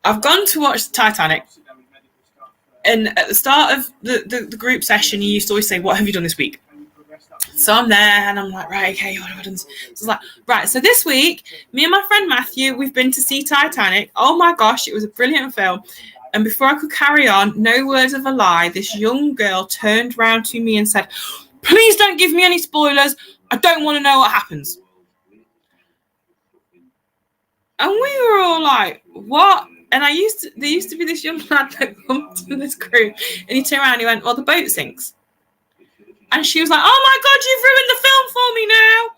Speaker 1: I've gone to watch Titanic, and at the start of the group session, you used to always say, "What have you done this week?" So I'm there, and I'm like, right, okay, what have I done? So it's like, right, so this week, me and my friend Matthew, we've been to see Titanic. Oh my gosh, it was a brilliant film. And before I could carry on, no words of a lie, this young girl turned round to me and said, "Please don't give me any spoilers. I don't want to know what happens." And we were all like, what? And there used to be this young lad that come to this group, and he turned around and he went, "Well, the boat sinks." And she was like, "Oh my God, you've ruined the film for me now."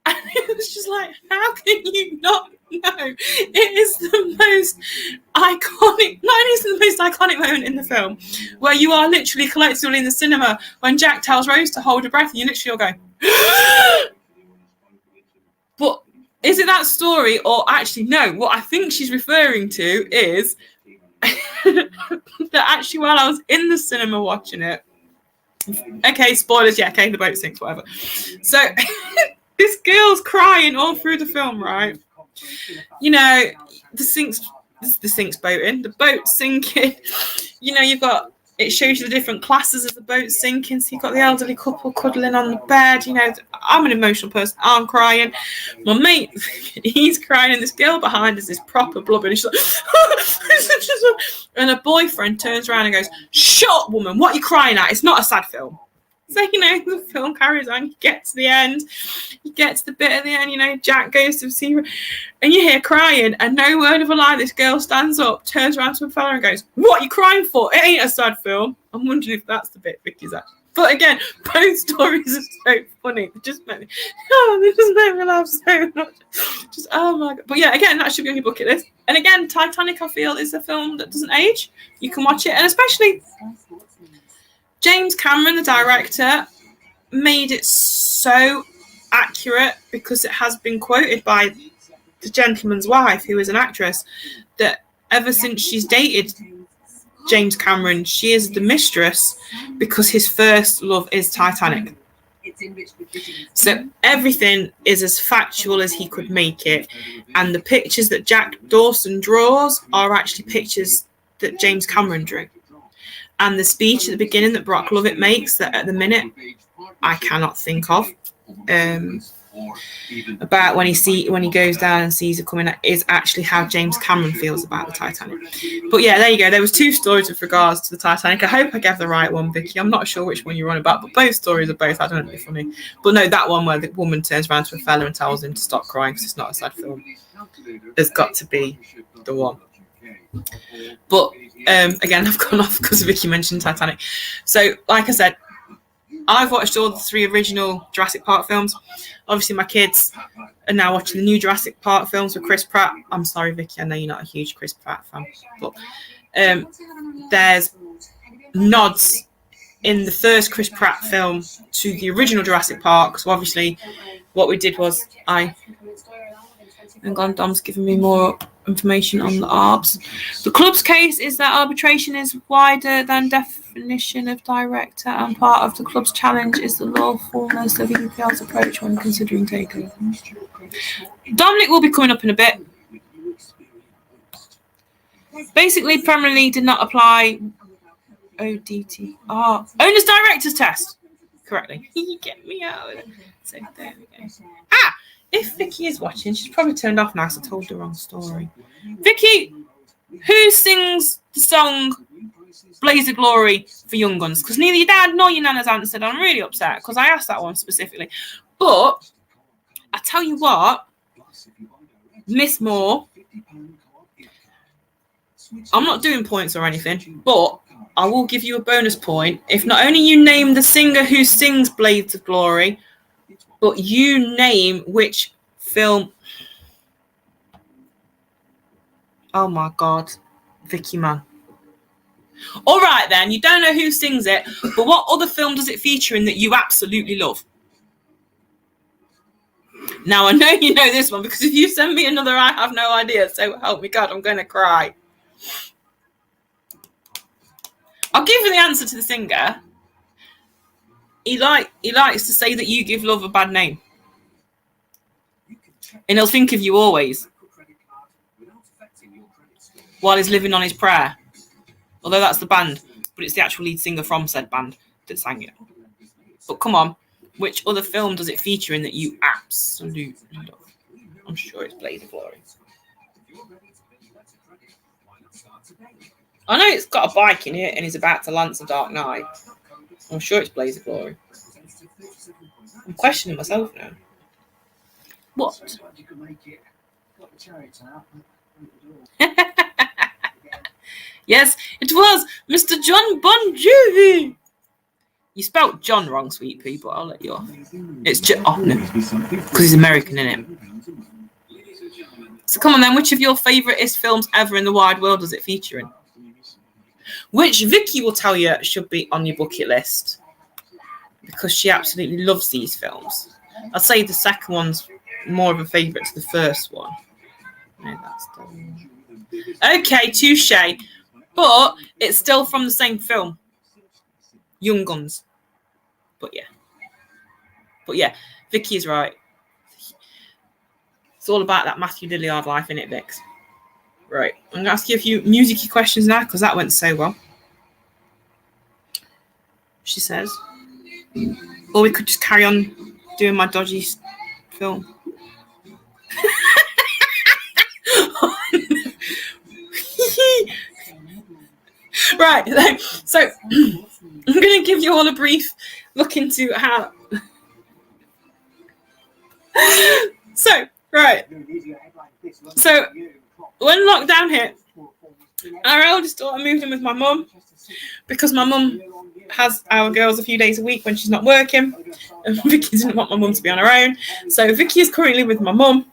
Speaker 1: And it was just like, how can you not know? It is the most iconic, not only is it the most iconic moment in the film, where you are literally collectively in the cinema when Jack tells Rose to hold her breath, and you literally all go, but is it that story? Or actually, no, what I think she's referring to is that actually while I was in the cinema watching it, okay, spoilers, yeah, okay, the boat sinks, whatever. So this girl's crying all through the film, right? You know, the sinks boating, the boat's sinking. You know, it shows you the different classes of the boat sinking. So you've got the elderly couple cuddling on the bed. You know, I'm an emotional person. I'm crying. My mate, he's crying, and this girl behind us is proper blubbering. She's like, and her boyfriend turns around and goes, "Shut up, woman. What are you crying at? It's not a sad film." So, you know, the film carries on. You get to the end. You get to the bit at the end, you know, Jack goes to see her, and you hear crying, and no word of a lie, this girl stands up, turns around to a fella and goes, "What are you crying for? It ain't a sad film." I'm wondering if that's the bit Vicky's at. But again, both stories are so funny. They just make me laugh so much. Just, oh my God. But yeah, again, that should be on your bucket list. And again, Titanic, I feel, is a film that doesn't age. You can watch it, and especially James Cameron, the director, made it so accurate, because it has been quoted by the gentleman's wife, who is an actress, that ever since she's dated James Cameron, she is the mistress, because his first love is Titanic. So everything is as factual as he could make it, and the pictures that Jack Dawson draws are actually pictures that James Cameron drew. And the speech at the beginning that Brock Lovett makes, that at the minute I cannot think of, about when he goes down and sees it coming, is actually how James Cameron feels about the Titanic. But yeah, there you go. There was two stories with regards to the Titanic. I hope I gave the right one, Vicky. I'm not sure which one you're on about, but both stories are both, I don't know, funny. But no, that one where the woman turns around to a fella and tells him to stop crying because it's not a sad film, has got to be the one. But again, I've gone off because Vicky mentioned Titanic. So, like I said, I've watched all the 3 original Jurassic Park films. Obviously, my kids are now watching the new Jurassic Park films with Chris Pratt. I'm sorry, Vicky, I know you're not a huge Chris Pratt fan, but there's nods in the first Chris Pratt film to the original Jurassic Park. So obviously, what we did was Dom's giving me more information on the ARBs. The club's case is that arbitration is wider than definition of director, and part of the club's challenge is the lawfulness of EPL's approach when considering takeover. Dominic will be coming up in a bit. Basically, Premier League did not apply ODTR, Owners Directors Test, correctly. You get me out of it. So there we go. If Vicky is watching, she's probably turned off now because I told the wrong story. Vicky, who sings the song Blaze of Glory for Young Guns? Because neither your dad nor your nana's answered. I'm really upset because I asked that one specifically. But I tell you what, Miss Moore, I'm not doing points or anything, but I will give you a bonus point if not only you name the singer who sings Blades of Glory, but you name which film. Oh my God, Vicky man. All right then, you don't know who sings it, but what other film does it feature in that you absolutely love? Now I know you know this one because if you send me another, I have no idea. So help me God, I'm going to cry. I'll give you the answer to the singer. He likes to say that you give love a bad name. And he'll think of you always while he's living on his prayer. Although that's the band, but it's the actual lead singer from said band that sang it. But come on, which other film does it feature in that you absolutely love? I'm sure it's Blaze of Glory. I know it's got a bike in it and he's about to lance a Dark Knight. I'm sure it's Blaze of Glory. I'm questioning myself now. What? Yes, it was Mr. John Bon Jovi. You spelt John wrong, sweet people. I'll let you off. It's John. Oh, no. Because he's American, innit? So come on then, which of your favouriteest films ever in the wide world does it feature in? Which Vicky will tell you should be on your bucket list because she absolutely loves these films. I'd say the second one's more of a favourite to the first one. No, that's done. Okay, touche. But it's still from the same film. Young Guns. But yeah, Vicky is right. It's all about that Matthew Lillard life, innit, Vix? Right, I'm going to ask you a few music-y questions now because that went so well. She says. Or we could just carry on doing my dodgy film. Right, so I'm going to give you all a brief look into how... So when lockdown hit, our eldest daughter moved in with my mum because my mum has our girls a few days a week when she's not working, and Vicky didn't want my mum to be on her own. So Vicky is currently with my mum.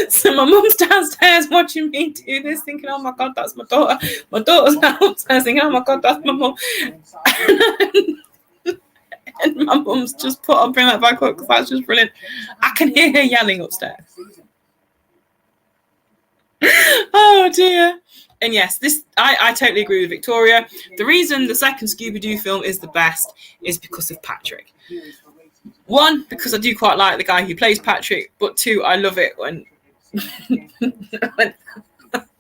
Speaker 1: So my mum's downstairs watching me do this, thinking, "Oh my God, that's my daughter." My daughter's downstairs thinking, "Oh my God, that's my mum." And my mum's just put on Bring That Back Up because that's just brilliant. I can hear her yelling upstairs. Oh dear. And yes, I totally agree with Victoria. The reason the second Scooby-Doo film is the best is because of Patrick. One, because I do quite like the guy who plays Patrick, but two, I love it when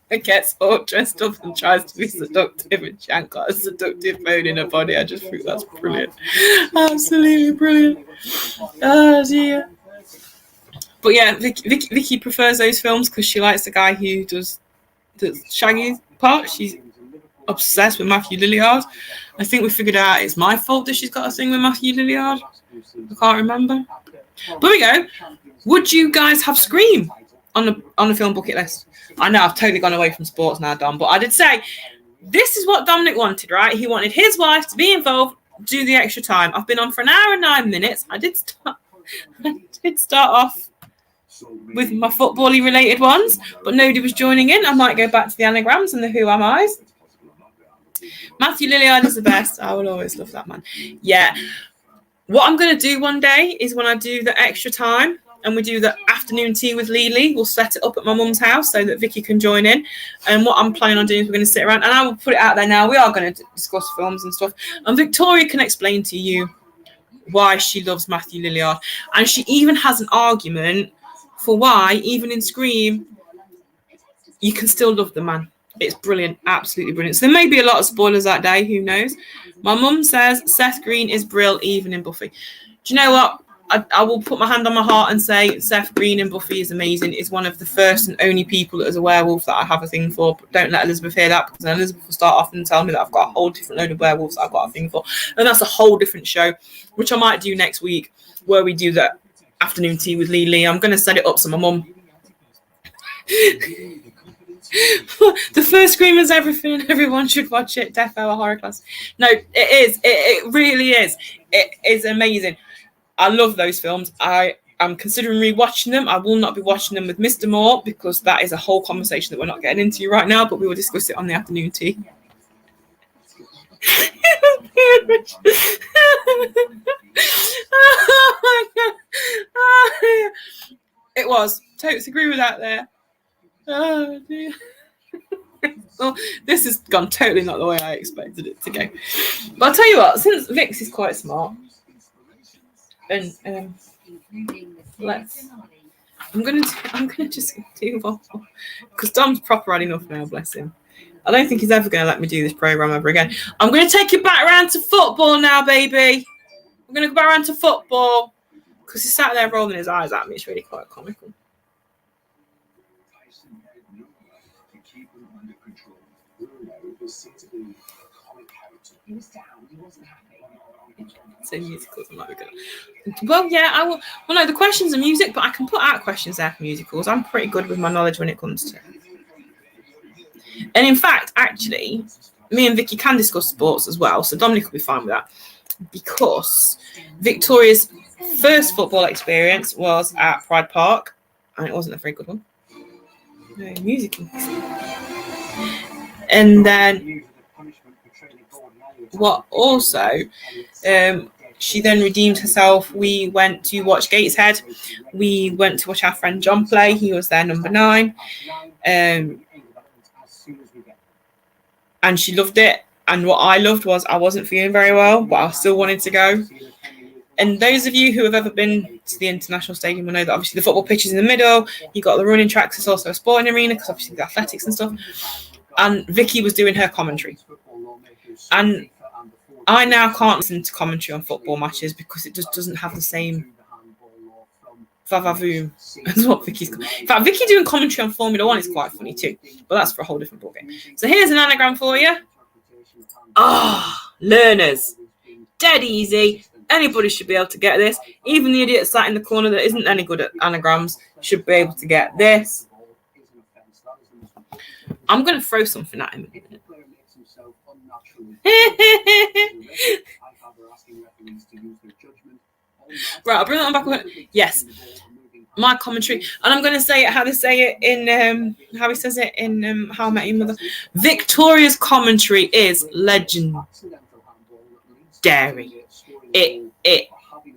Speaker 1: it gets all dressed up and tries to be seductive and she ain't got a seductive bone in her body. I just think that's brilliant. Absolutely brilliant. Oh dear. But yeah, Vicky prefers those films because she likes the guy who does the Shaggy part. She's obsessed with Matthew Lillard. I think we figured out it's my fault that she's got a thing with Matthew Lillard. I can't remember. But we go. Would you guys have Scream on the film bucket list? I know I've totally gone away from sports now, Dom, but I did say this is what Dominic wanted, right? He wanted his wife to be involved, do the extra time. I've been on for an hour and 9 minutes. I did start off with my football-y related ones, but nobody was joining in. I might go back to the anagrams and the who am I's. Matthew Lillard is the best. I will always love that man. Yeah. What I'm going to do one day is when I do the extra time and we do the after afternoon tea with Lily. We'll set it up at my mum's house so that Vicky can join in. And what I'm planning on doing is we're going to sit around, and I will put it out there now. We are going to discuss films and stuff. And Victoria can explain to you why she loves Matthew Lillard. And she even has an argument for why, even in Scream, you can still love the man. It's brilliant, absolutely brilliant. So there may be a lot of spoilers that day, who knows? My mum says Seth Green is brill even in Buffy. Do you know what? I will put my hand on my heart and say Seth Green in Buffy is amazing. Is one of the first and only people as a werewolf that I have a thing for. But don't let Elizabeth hear that, because then Elizabeth will start off and tell me that I've got a whole different load of werewolves that I've got a thing for. And that's a whole different show, which I might do next week, where we do that afternoon tea with Lily. I'm going to set it up so my mum... The first Scream is everything. Everyone should watch it. Defo a horror class. No, it is. It really is. It is amazing. I love those films. I am considering rewatching them. I will not be watching them with Mr. Moore, because that is a whole conversation that we're not getting into right now, but we will discuss it on the afternoon tea. Oh my God. Oh, it was. Totes agree with that there. Oh dear. Well, this has gone totally not the way I expected it to go. But I'll tell you what, since Vix is quite smart, and I'm gonna just do one, because Dom's proper had enough now, bless him. I don't think he's ever going to let me do this program ever again. I'm going to take you back around to football now, baby. I'm going to go back around to football, because he sat there rolling his eyes at me. It's really quite comical. So musicals, I might be good. Well, yeah, I will. Well, no, the questions are music, but I can put out questions there for musicals. I'm pretty good with my knowledge when it comes to it. And in fact, actually, me and Vicky can discuss sports as well, so Dominic will be fine with that, because Victoria's first football experience was at Pride Park, and it wasn't a very good one. No, musical. And then what also, she then redeemed herself. We went to watch Gateshead. We went to watch our friend John play. He was there number 9. And she loved it. And what I loved was I wasn't feeling very well, but I still wanted to go. And those of you who have ever been to the International Stadium will know that obviously the football pitch is in the middle. You got the running tracks. It's also a sporting arena, because obviously the athletics and stuff. And Vicky was doing her commentary. And I now can't listen to commentary on football matches, because it just doesn't have the same vavavoom as what Vicky's. In fact, Vicky doing commentary on Formula 1 is quite funny too, but that's for a whole different ballgame. So here's an anagram for you. Learners. Dead easy. Anybody should be able to get this. Even the idiot sat in the corner that isn't any good at anagrams should be able to get this. I'm going to throw something at him. Right, I'll bring that one back. Yes, my commentary, and I'm going to say it how they say it in how he says it in How I Met Your Mother. Victoria's commentary is legendary. It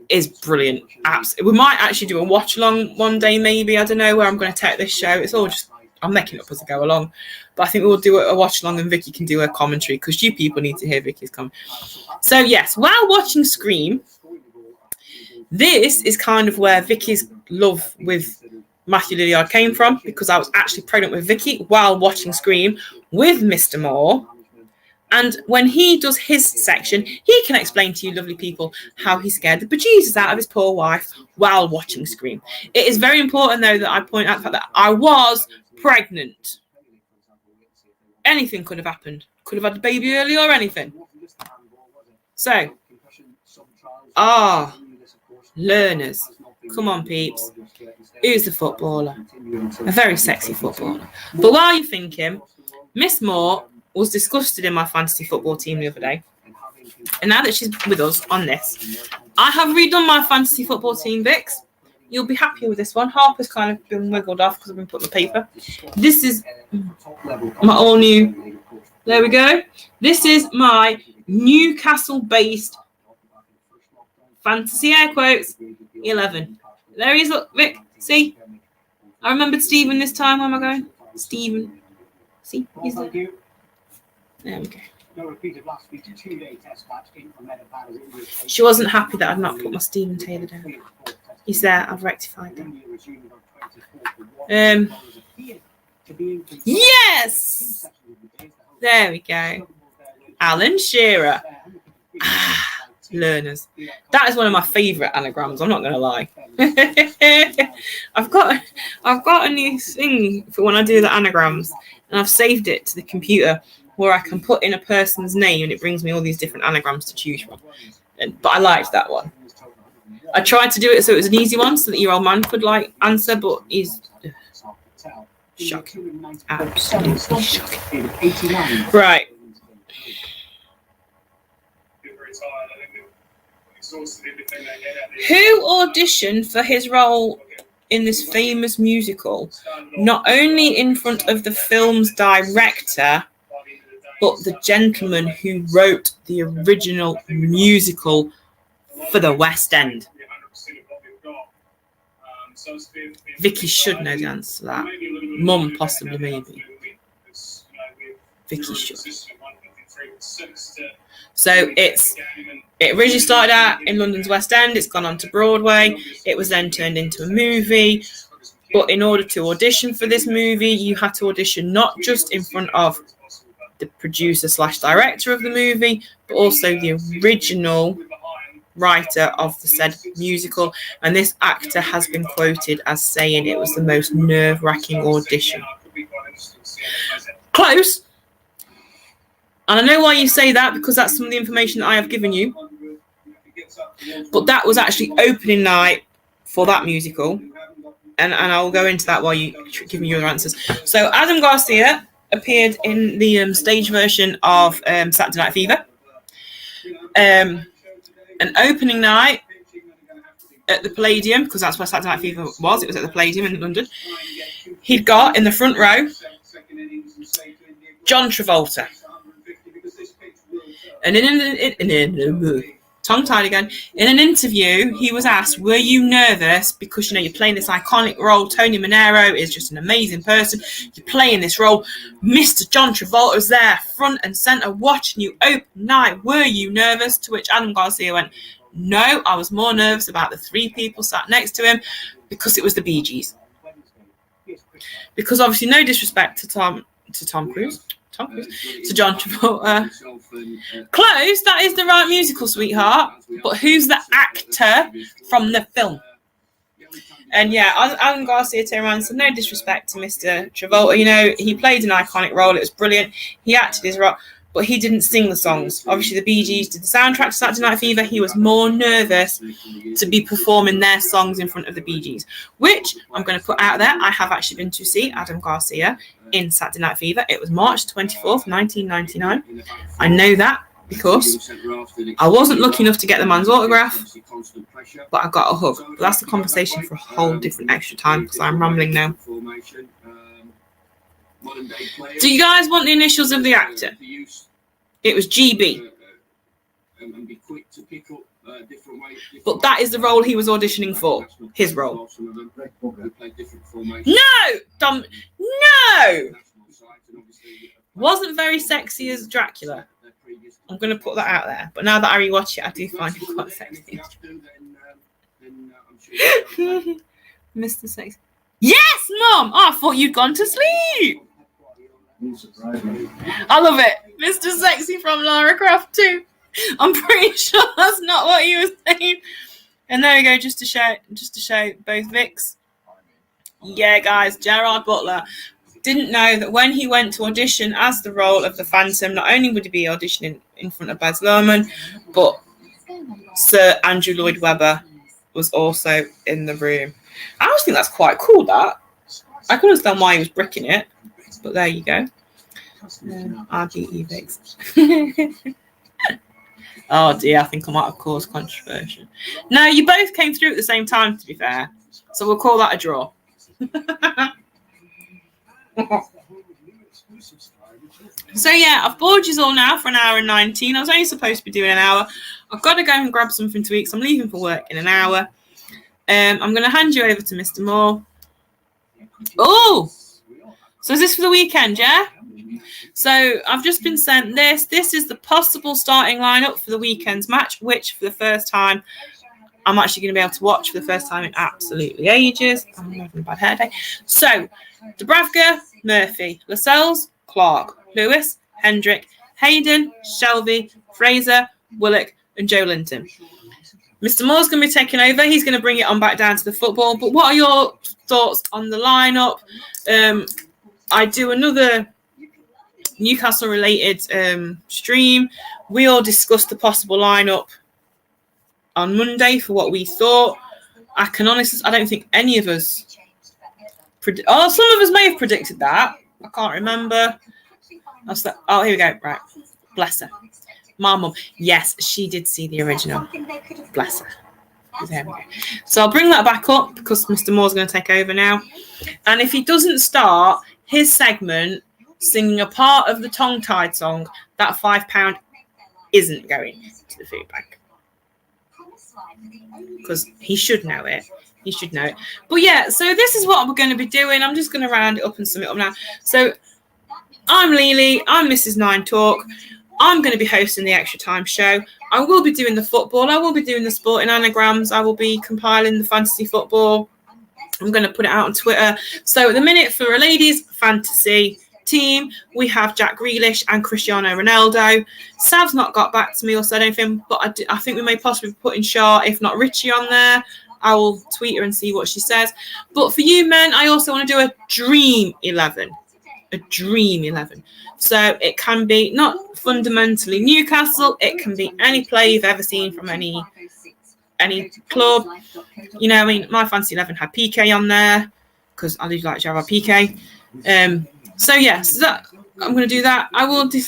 Speaker 1: is brilliant. Absolutely. We might actually do a watch along one day, maybe. I don't know where I'm going to take this show. It's all just, I'm making it up as I go along. But I think we'll do a watch along and Vicky can do her commentary, because you people need to hear Vicky's commentary. So yes, while watching Scream, this is kind of where Vicky's love with Matthew Lillard came from, because I was actually pregnant with Vicky while watching Scream with Mr. Moore. And when he does his section, he can explain to you lovely people how he scared the bejesus out of his poor wife while watching Scream. It is very important, though, that I point out the fact that I was pregnant. Anything could have happened. Could have had a baby early or anything. So, learners. Come on, peeps. Who's the footballer? A very sexy footballer. But while you're thinking, Miss Moore was disgusted in my fantasy football team the other day. And now that she's with us on this, I have redone my fantasy football team, Vix. You'll be happy with this one. Harper's kind of been wiggled off because I've been putting the paper. This is my all new. There we go. This is my Newcastle-based fantasy air quotes 11. There he is. Look, Vic. See? I remembered Stephen this time. Where am I going? Stephen. See, he's there.
Speaker 2: Thank you.
Speaker 1: There we go.
Speaker 2: No repeat of last week's two-day test match in for Meadowbank as English.
Speaker 1: She wasn't happy that I'd not put my Stephen Taylor down. He's there. I've rectified that. Yes! There we go. Alan Shearer. Learners. That is one of my favourite anagrams. I'm not going to lie. I've got a new thing for when I do the anagrams, and I've saved it to the computer where I can put in a person's name and it brings me all these different anagrams to choose from. But I liked that one. I tried to do it so it was an easy one so that your old man could like answer, but he's shocking. Absolutely shocking. Right. Who auditioned for his role in this famous musical, not only in front of the film's director, but the gentleman who wrote the original musical for the West End? Vicky should know the answer to that. Mum, possibly, maybe. Vicky should. So it originally started out in London's West End. It's gone on to Broadway. It was then turned into a movie. But in order to audition for this movie, you had to audition not just in front of the producer / director of the movie, but also the original writer of the said musical. And this actor has been quoted as saying it was the most nerve-wracking audition. Close. And I know why you say that, because that's some of the information that I have given you. But that was actually opening night for that musical. And I'll go into that while you give me your answers. So Adam Garcia appeared in the stage version of Saturday Night Fever. An opening night at the Palladium, because that's where Saturday Night Fever was. It was at the Palladium in London. He'd got in the front row John Travolta. And tongue-tied again. In an interview, he was asked, were you nervous? Because, you're playing this iconic role. Tony Manero is just an amazing person. You're playing this role. Mr. John Travolta was there, front and centre, watching you open night. Were you nervous? To which Adam Garcia went, no, I was more nervous about the three people sat next to him because it was the Bee Gees. Because obviously, no disrespect to Tom Cruise. To John Travolta. Close, that is the right musical, sweetheart. But who's the actor from the film? And yeah, Alan Garcia turned around and said, no disrespect to Mr. Travolta. He played an iconic role. It was brilliant. He acted his role, but he didn't sing the songs. Obviously, the Bee Gees did the soundtrack to Saturday Night Fever. He was more nervous to be performing their songs in front of the Bee Gees, which I'm going to put out there. I have actually been to see Adam Garcia in Saturday Night Fever. It was March 24th, 1999. I know that because I wasn't lucky enough to get the man's autograph, but I got a hug. But that's a conversation for a whole different extra time because I'm rambling now. Do you guys want the initials of the actor? It was GB. But that is the role he was auditioning for. His role. No! Dom. No! Wasn't very sexy as Dracula. I'm going to put that out there. But now that I rewatch it, I do find him quite sexy. Mr. Sexy. Yes, Mum! Oh, I thought you'd gone to sleep. I love it. Mr. Sexy from Lara Croft 2. I'm pretty sure that's not what he was saying. And there we go, just to show both Vics. Yeah, guys, Gerard Butler didn't know that when he went to audition as the role of the Phantom, not only would he be auditioning in front of Baz Luhrmann, but Sir Andrew Lloyd Webber was also in the room. I always think that's quite cool, that. I couldn't understand why he was bricking it, but there you go. RBE Vics. Oh dear, I think I might have caused controversy. No, you both came through at the same time, to be fair. So we'll call that a draw. So yeah, I've bored you all now for 1 hour and 19. I was only supposed to be doing an hour. I've got to go and grab something to eat because I'm leaving for work in an hour. I'm going to hand you over to Mr. Moore. Oh, so is this for the weekend? Yeah. So I've just been sent this. This is the possible starting lineup for the weekend's match, which for the first time I'm actually going to be able to watch for the first time in absolutely ages. I'm having a bad hair day. So Dubravka, Murphy, Lascelles, Clark, Lewis, Hendrick, Hayden, Shelby, Fraser, Willock, and Joe Linton. Mr. Moore's going to be taking over. He's going to bring it on back down to the football. But what are your thoughts on the lineup? I do another Newcastle-related stream. We all discussed the possible lineup on Monday for what we thought. I don't think any of us. Some of us may have predicted that. I can't remember. Oh, here we go. Right, bless her. My mum. Yes, she did see the original. Bless her. There we go. So I'll bring that back up because Mr. Moore's going to take over now. And if he doesn't start his segment singing a part of the tongue-tied song, that £5 isn't going to the food bank. Because he should know it. He should know it. But yeah, so this is what we're going to be doing. I'm just going to round it up and sum it up now. So I'm Lily. I'm Mrs. Nine Talk. I'm going to be hosting the Extra Time show. I will be doing the football. I will be doing the sporting anagrams. I will be compiling the fantasy football. I'm going to put it out on Twitter. So at the minute for a ladies fantasy team, we have Jack Grealish and Cristiano Ronaldo. Sav's not got back to me or said anything, but I think we may possibly be putting Shaw, if not Richie, on there. I will tweet her and see what she says. But for you men, I also want to do a dream 11. A dream 11. So it can be not fundamentally Newcastle. It can be any play you've ever seen from any club. You know, I mean, my fantasy 11 had PK on there because I do like to have a PK. So yes, I'm going to do that. I will do.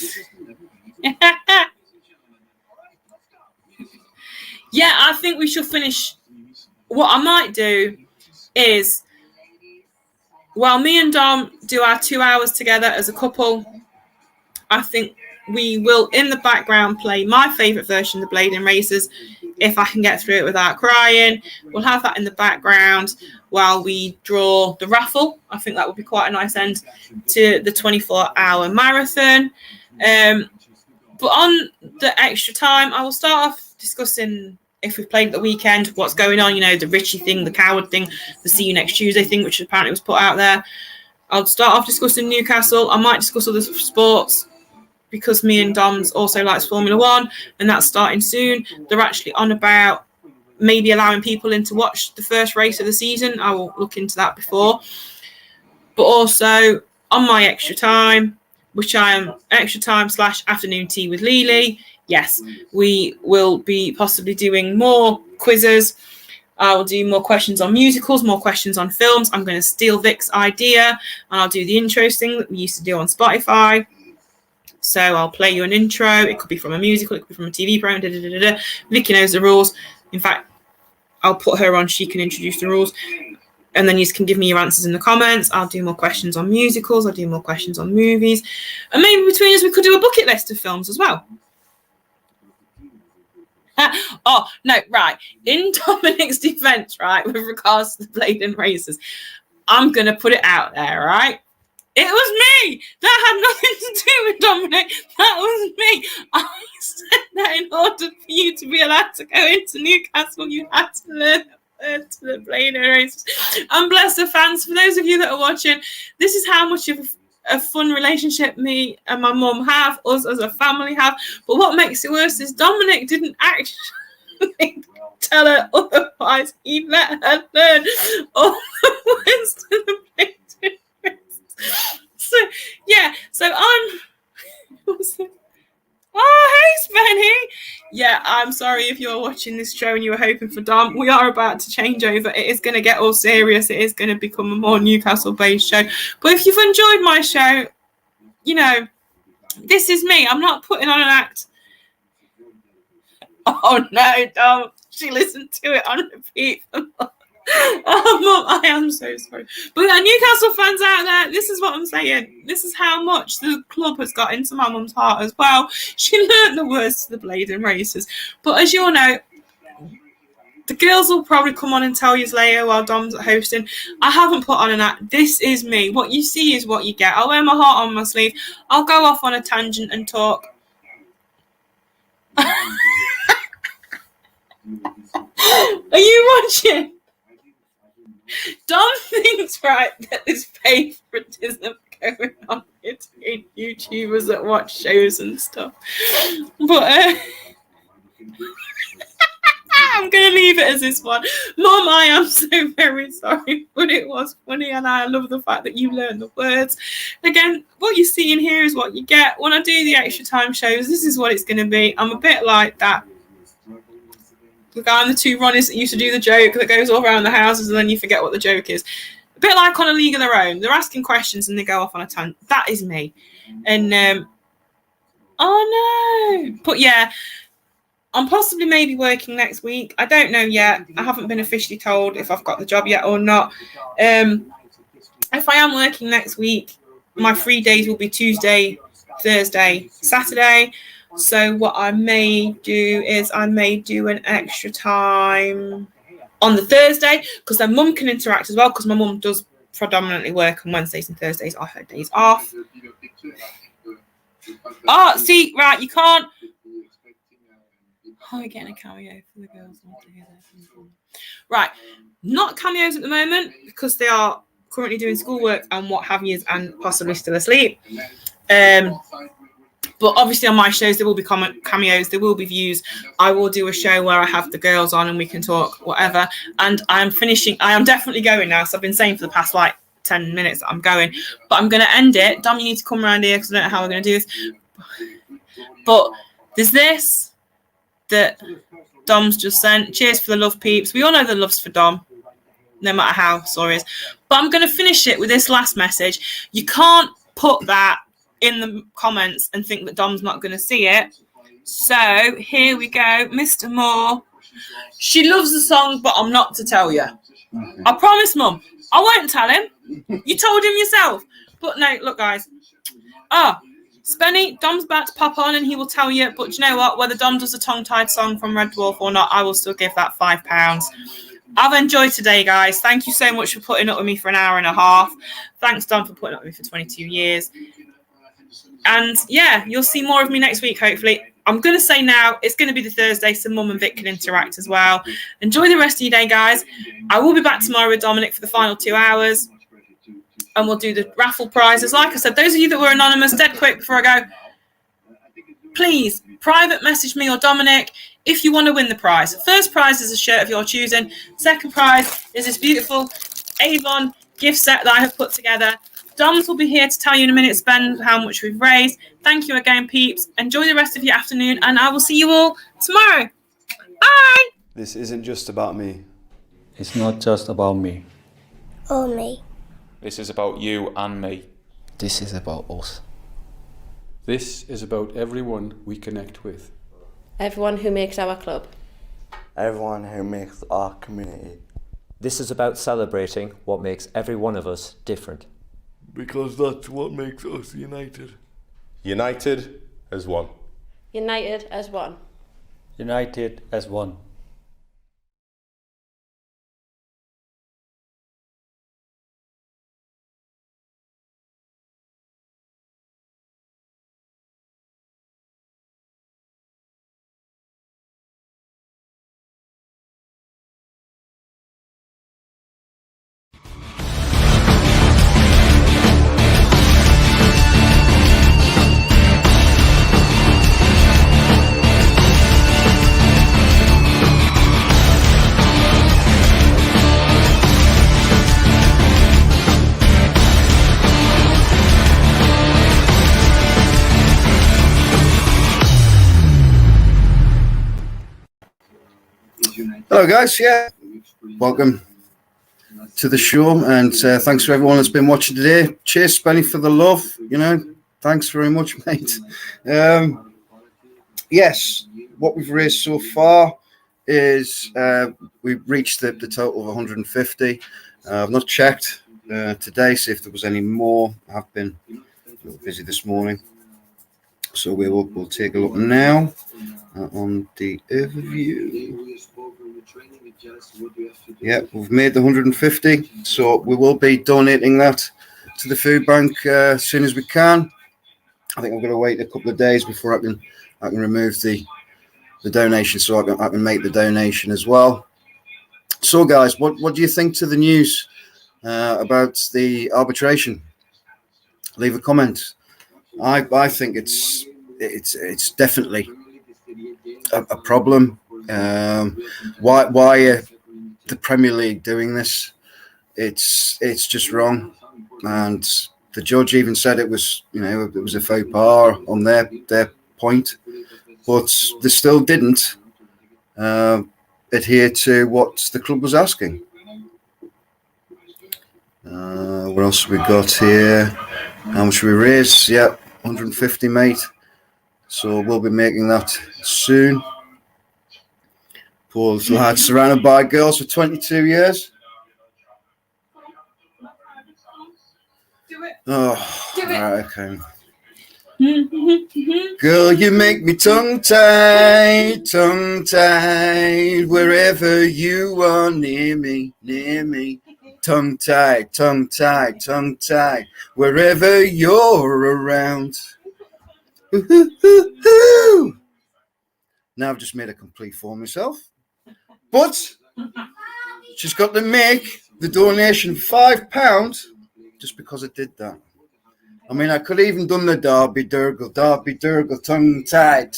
Speaker 1: Yeah, I think we should finish. What I might do is, while me and Dom do our 2 hours together as a couple, I think we will, in the background, play my favourite version of the Blade and Racers. If I can get through it without crying, we'll have that in the background while we draw the raffle. I think that would be quite a nice end to the 24-hour marathon. But on the extra time, I will start off discussing if we've played at the weekend, what's going on, you know, the Richie thing, the Coward thing, the See You Next Tuesday thing, which apparently was put out there. I'll start off discussing Newcastle. I might discuss other sports because me and Dom's also likes Formula One, and that's starting soon. They're actually on about maybe allowing people in to watch the first race of the season. I will look into that before. But also on my extra time, which I am extra time / afternoon tea with Lily. Yes, we will be possibly doing more quizzes. I will do more questions on musicals, more questions on films. I'm going to steal Vic's idea, and I'll do the intros thing that we used to do on Spotify. So I'll play you an intro. It could be from a musical, it could be from a TV program. Vicky knows the rules. In fact, I'll put her on. She can introduce the rules. And then you can give me your answers in the comments. I'll do more questions on musicals. I'll do more questions on movies. And maybe between us, we could do a bucket list of films as well. Oh, no, right. In Dominic's defense, right, with regards to the Blade and Racers, I'm going to put it out there, right? It was me. That had nothing to do with Dominic. That was me. I said that in order for you to be allowed to go into Newcastle, you had to learn to the Blade and Racers. And bless the fans, for those of you that are watching, this is how much of a fun relationship me and my mum have, us as a family have. But what makes it worse is Dominic didn't actually tell her otherwise. He let her learn all the words to the Blade and Racers. So yeah, so I'm oh hey Spenny. Yeah, I'm sorry if you're watching this show and you were hoping for Dom. We are about to change over. It is going to get all serious. It is going to become a more Newcastle-based show. But if you've enjoyed my show, you know, this is me. I'm not putting on an act. Oh, no, Dom. She listened to it on repeat. Oh, Mum, I am so sorry. But Newcastle fans out there, this is what I'm saying. This is how much the club has got into my mum's heart as well. She learned the words to the Blade and Racers. But as you all know, The girls will probably come on and tell you later while Dom's hosting. I haven't put on an act. This is me. What you see is what you get. I'll wear my heart on my sleeve. I'll go off on a tangent and talk. Are you watching? Dom thinks, right, that there's favoritism going on between YouTubers that watch shows and stuff. But I'm going to leave it as this one. Mom, I am so very sorry, but it was funny, and I love the fact that you learned the words. Again, what you see in here is what you get. When I do the extra time shows, this is what it's going to be. I'm a bit like that. The guy and the two Ronnies that used to do the joke that goes all around the houses and then you forget what the joke is. A bit like on A League of Their Own. They're asking questions and they go off on a tangent. That is me. And, oh no. But yeah, I'm possibly maybe working next week. I don't know yet. I haven't been officially told if I've got the job yet or not. If I am working next week, my free days will be Tuesday, Thursday, Saturday. So what I may do is I may do an extra time on the Thursday because then Mum can interact as well because my mum does predominantly work on Wednesdays and Thursdays are her days off. Oh, see, right, you can't. Oh, we're getting a cameo for the girls. Right, not cameos at the moment because they are currently doing schoolwork and what have yous and possibly still asleep. But obviously on my shows, there will be cameos, there will be views. I will do a show where I have the girls on and we can talk, whatever. And I am definitely going now. So I've been saying for the past 10 minutes that I'm going. But I'm going to end it. Dom, you need to come around here because I don't know how we're going to do this. But there's this that Dom's just sent. Cheers for the love, peeps. We all know the love's for Dom, no matter how sore is. But I'm going to finish it with this last message. You can't put that in the comments and think that Dom's not going to see it. So here we go. Mr. Moore. She loves the song, but I'm not to tell you.
Speaker 8: Okay.
Speaker 1: I promise, Mum. I won't tell him. You told him yourself. But no, look, guys. Spenny, Dom's about to pop on and he will tell you. But you know what? Whether Dom does a tongue-tied song from Red Dwarf or not, I will still give that £5. I've enjoyed today, guys. Thank you so much for putting up with me for an hour and a half. Thanks, Dom, for putting up with me for 22 years. And yeah, you'll see more of me next week, hopefully. I'm going to say now, it's going to be the Thursday, so Mum and Vic can interact as well. Enjoy the rest of your day, guys. I will be back tomorrow with Dominic for the final 2 hours. And we'll do the raffle prizes. Like I said, those of you that were anonymous, dead quick before I go, please private message me or Dominic if you want to win the prize. First prize is a shirt of your choosing. Second prize is this beautiful Avon gift set that I have put together. Doms will be here to tell you in a minute, spend how much we've raised. Thank you again, peeps. Enjoy the rest of your afternoon, and I will see you all tomorrow. Bye.
Speaker 9: This isn't just about me.
Speaker 10: It's not just about me.
Speaker 11: Or me.
Speaker 12: This is about you and me.
Speaker 10: This is about us.
Speaker 13: This is about everyone we connect with.
Speaker 11: Everyone who makes our club.
Speaker 9: Everyone who makes our community.
Speaker 14: This is about celebrating what makes every one of us different.
Speaker 15: Because that's what makes us united.
Speaker 16: United as one.
Speaker 11: United as one.
Speaker 10: United as one.
Speaker 8: Hello guys, welcome to the show, and thanks for everyone that's been watching today. Cheers Spenny for the love, thanks very much, mate. Yes, what we've raised so far is we've reached the total of 150. I've not checked today, see if there was any more. I've been a little busy this morning, so we'll take a look now on the overview. Yeah, we've made the 150, so we will be donating that to the food bank as soon as we can. I think I'm going to wait a couple of days before I can remove the donation, so I can make the donation as well. So, guys, what do you think to the news about the arbitration? Leave a comment. I think it's definitely a problem. Why are the Premier League doing this? It's just wrong, and the judge even said it was a faux pas on their point, but they still didn't adhere to what the club was asking. What else have we got here? How much we raise? Yeah, 150, mate. So we'll be making that soon. Paul's lad surrounded by girls for 22 years.
Speaker 1: Do it.
Speaker 8: Oh,
Speaker 1: Do it.
Speaker 8: right, okay. Girl, you make me tongue-tied, wherever you are near me. Tongue-tied, wherever you're around. Now I've just made a complete fool myself. But she's got to make the donation £5 just because I did that. I mean, I could have even done the Derby Durgle, tongue-tied.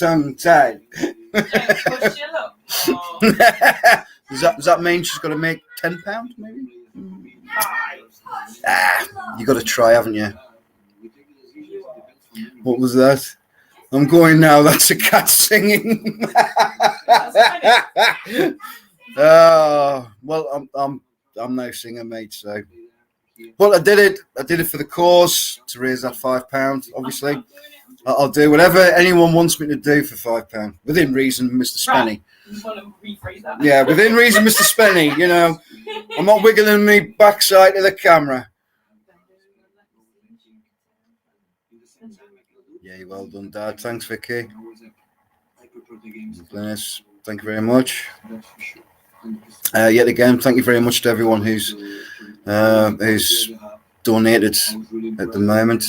Speaker 8: Does that mean she's got to make £10 maybe? You got to try, haven't you? What was that? I'm going now. That's a cat singing. Well, I'm no singer, mate. So, well, I did it. I did it for the cause to raise that £5. Obviously, I'll do whatever anyone wants me to do for £5 within reason, Mr. Spenny.
Speaker 1: I just want to rephrase that.
Speaker 8: Yeah, within reason, Mr. Spenny. You know, I'm not wiggling me backside to the camera. Yeah, well done, Dad. Thanks, Vicky. Glennis, thank you very much. Yet again, thank you very much to everyone who's donated at the moment.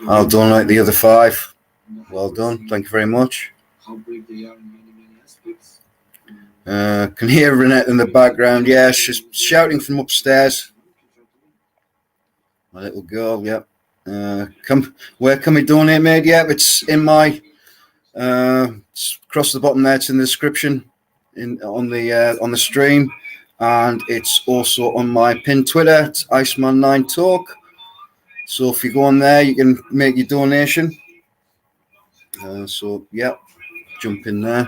Speaker 8: I'll donate the other £5. Well done. Thank you very much. Can hear Renette in the background. Yeah, she's shouting from upstairs. My little girl, yeah. Where can we donate, mate? Yeah, it's in my it's across the bottom there. It's in the description on the stream, and it's also on my pinned Twitter. It's Iceman9Talk. So if you go on there, you can make your donation. So yeah, jump in there.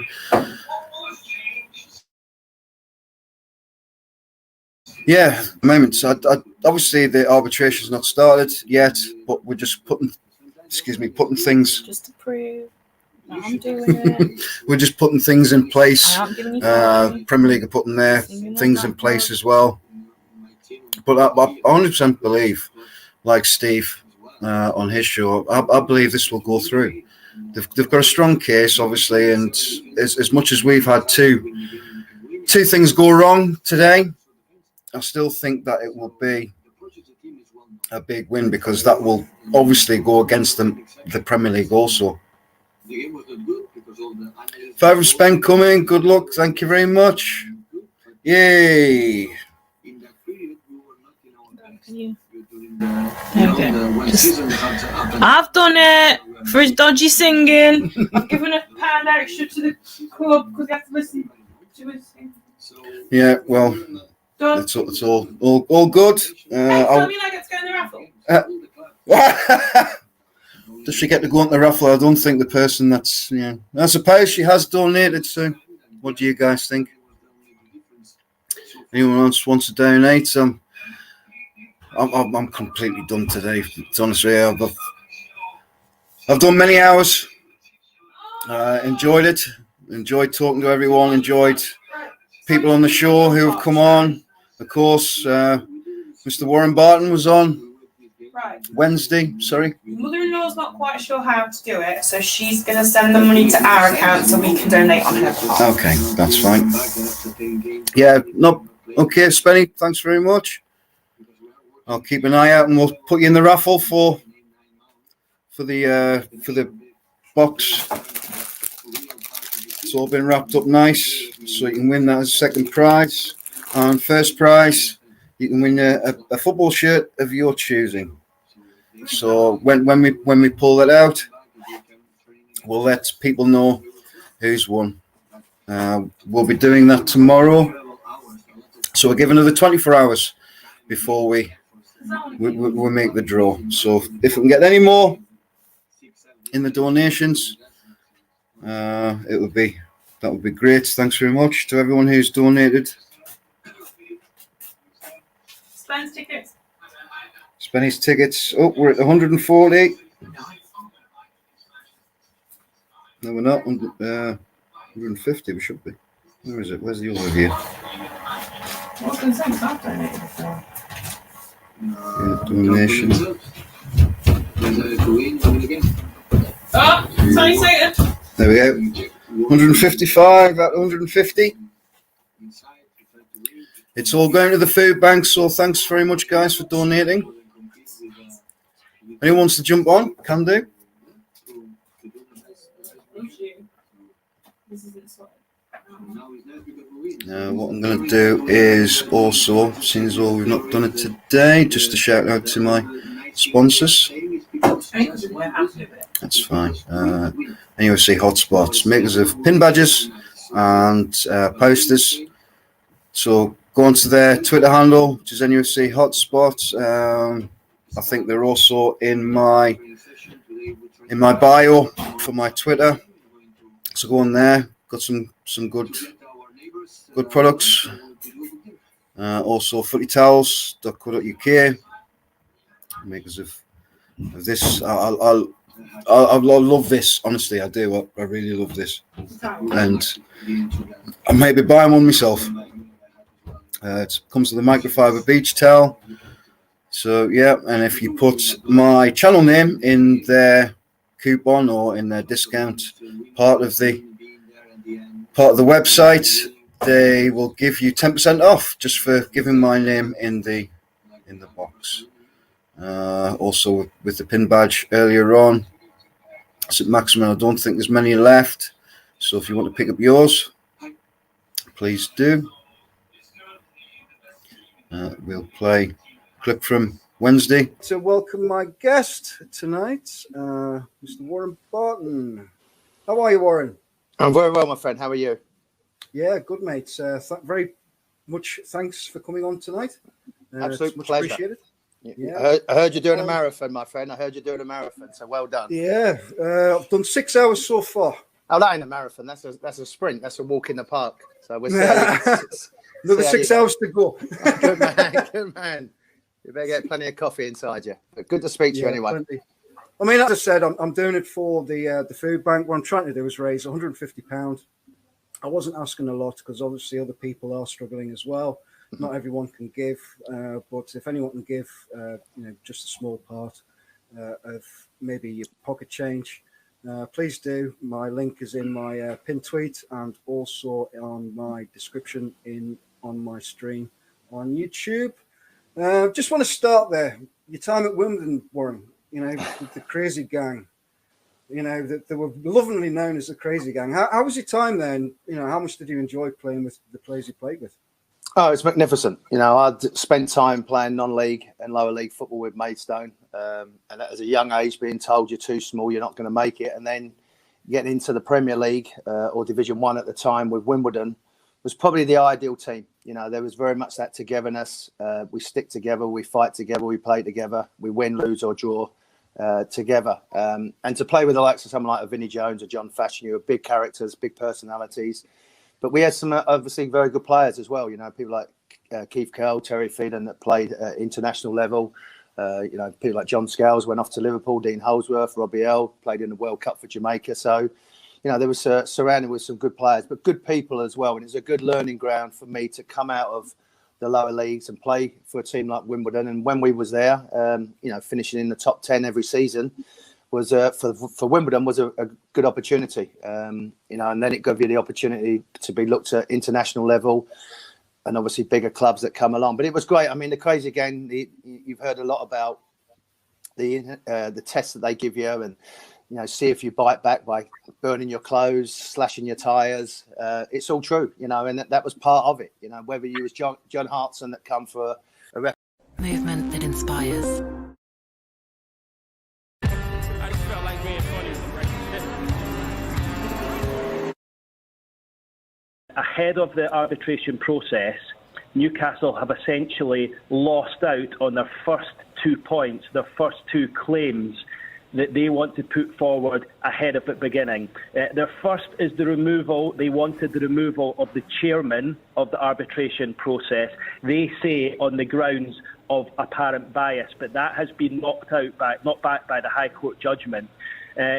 Speaker 8: Yeah, at the moment. So obviously the arbitration's not started yet, but we're just putting things.
Speaker 1: Just to prove that I'm doing it.
Speaker 8: We're just putting things in place.
Speaker 1: Premier
Speaker 8: League are putting their things in place as well. But I 100% believe, like Steve on his show, I believe this will go through. They've got a strong case, obviously, and as much as we've had two things go wrong today, I still think that it will be a big win because that will obviously go against the Premier League also. Five Spen coming. Good luck. Thank you very much. Yay.
Speaker 1: I've done it for his dodgy singing. I've given £1 extra to the club because he has to listen to his singing.
Speaker 8: Yeah, well, it's all good.
Speaker 1: Tell me I get to go in the raffle.
Speaker 8: Does she get to go in the raffle? I don't think the person that's, I suppose she has donated, so what do you guys think? Anyone else wants to donate? I'm completely done today. To honest with you, I've done many hours. Enjoyed it. Enjoyed talking to everyone. Enjoyed people on the show who have come on. Of course, Mr. Warren Barton was on. Wednesday, sorry.
Speaker 1: Mother-in-law's not quite sure how to do it, so she's going to send the money to our account so we can donate on her behalf.
Speaker 8: Okay, that's fine. Yeah, no, okay, Spenny, thanks very much. I'll keep an eye out and we'll put you in the raffle for the box. It's all been wrapped up nice, so you can win that as second prize. And first prize, you can win a football shirt of your choosing. So when we pull that out, we'll let people know who's won. We'll be doing that tomorrow. So we'll give another 24 hours before we make the draw. So if we can get any more in the donations, that would be great. Thanks very much to everyone who's donated.
Speaker 1: Spen's tickets.
Speaker 8: Spenny's tickets. Oh, we're at 140. No, we're not. 150. We should be. Where is it? Where's the other here?
Speaker 1: What's been saying I've donated before?
Speaker 8: Donation.
Speaker 1: Oh, sorry, Satan.
Speaker 8: There we go. 155 at 150. It's all going to the food bank, so thanks very much, guys, for donating. Anyone wants to jump on? Can do. What I'm going to do is also, since we've not done it today, just a shout out to my sponsors. That's fine. NUFC Hotspots, makers of pin badges and posters. So go onto their Twitter handle, which is NUFC Hotspots. I think they're also in my bio for my Twitter. So go on there. Got some good products. Also footytowels.co.uk, makers of this. I love this, honestly. I do. I really love this, and I may be buying one myself. It comes with a microfiber beach towel. So yeah, and if you put my channel name in their coupon or in their discount part of the website, they will give you 10% off just for giving my name in the box. Also with the pin badge earlier on, St. Maximin, I don't think there's many left. So if you want to pick up yours, please do. We'll play a clip from Wednesday. To welcome my guest tonight, Mr. Warren Barton. How are you, Warren?
Speaker 17: I'm very well, my friend. How are you?
Speaker 8: Yeah, good, mate. Very much thanks for coming on tonight.
Speaker 17: Absolute
Speaker 8: much
Speaker 17: pleasure.
Speaker 8: Appreciated.
Speaker 17: Yeah. I heard you're doing a marathon, my friend. I heard you're doing a marathon, so well done.
Speaker 8: Yeah, I've done 6 hours so far.
Speaker 17: Oh, that ain't a marathon. That's a sprint. That's a walk in the park. So we're
Speaker 8: another 6 hours to go.
Speaker 17: Good man, good man. You better get plenty of coffee inside you. But good to speak to you anyway.
Speaker 8: Plenty. I mean, as I said, I'm doing it for the food bank. What I'm trying to do is raise £150. I wasn't asking a lot because obviously other people are struggling as well. Not everyone can give, but if anyone can give, just a small part of maybe your pocket change, please do. My link is in my pinned tweet and also on my description on my stream on YouTube. Just want to start there. Your time at Wimbledon, Warren, with the Crazy Gang. They were lovingly known as the Crazy Gang. How was your time there? And, how much did you enjoy playing with the players you played with?
Speaker 17: Oh, it's magnificent. I'd spent time playing non-league and lower league football with Maidstone. And at a young age, being told you're too small, you're not going to make it. And then getting into the Premier League or Division 1 at the time with Wimbledon was probably the ideal team. There was very much that togetherness. We stick together, we fight together, we play together, we win, lose or draw together. And to play with the likes of someone like a Vinnie Jones or John Fashion, who are big characters, big personalities. But we had some obviously very good players as well. People like Keith Curl, Terry Phelan that played at international level. People like John Scales went off to Liverpool, Dean Holsworth, Robbie Earl played in the World Cup for Jamaica. So, there was surrounded with some good players, but good people as well. And it's a good learning ground for me to come out of the lower leagues and play for a team like Wimbledon. And when we was there, finishing in the top 10 every season was for Wimbledon was a good opportunity. And then it gave you the opportunity to be looked at international level, and obviously bigger clubs that come along. But it was great. I mean, the crazy again, you've heard a lot about the tests that they give you, and see if you bite back by burning your clothes, slashing your tires. It's all true, and that was part of it. Whether you was John Hartson that come for a
Speaker 4: Movement that inspires.
Speaker 5: I just felt like being funny.
Speaker 6: Ahead of the arbitration process, Newcastle have essentially lost out on their first 2 points, their first 2 claims that they want to put forward ahead of it beginning. Their first is they wanted the removal of the chairman of the arbitration process. They say on the grounds of apparent bias, but that has been not backed by the High Court judgment.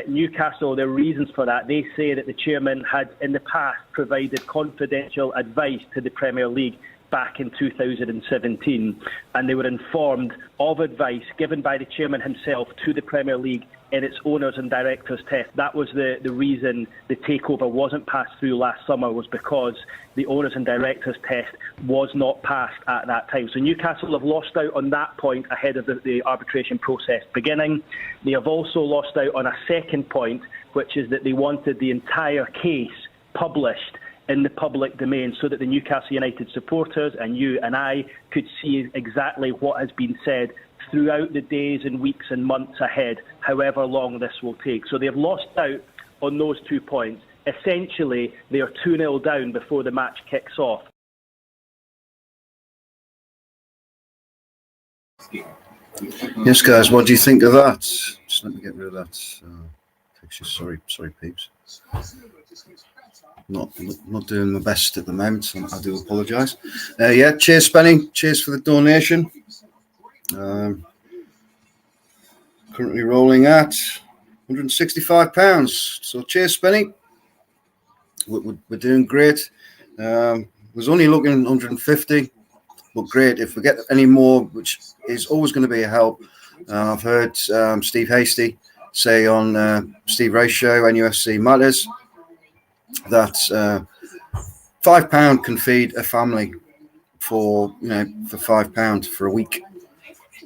Speaker 6: Newcastle, their reasons for that, they say that the chairman had in the past provided confidential advice to the Premier League back in 2017, and they were informed of advice given by the chairman himself to the Premier League in its owners and directors test. That was the reason the takeover wasn't passed through last summer, was because the owners and directors test was not passed at that time. So Newcastle have lost out on that point ahead of the arbitration process beginning. They have also lost out on a second point, which is that they wanted the entire case published in the public domain so that the Newcastle United supporters and you and I could see exactly what has been said throughout the days and weeks and months ahead, however long this will take. So they have lost out on those 2 points. Essentially, they are 2-0 down before the match kicks off.
Speaker 8: Yes, guys, what do you think of that? Just let me get rid of that picture. Sorry, peeps. Not doing my best at the moment, so I do apologise. Cheers, Spenny. Cheers for the donation. Currently rolling at £165. So cheers, Spenny. We're doing great. Was only looking 150, but great. If we get any more, which is always going to be a help. I've heard Steve Hasty say on Steve Ray's show, NUFC Matters, that £5 can feed a family for £5 for a week.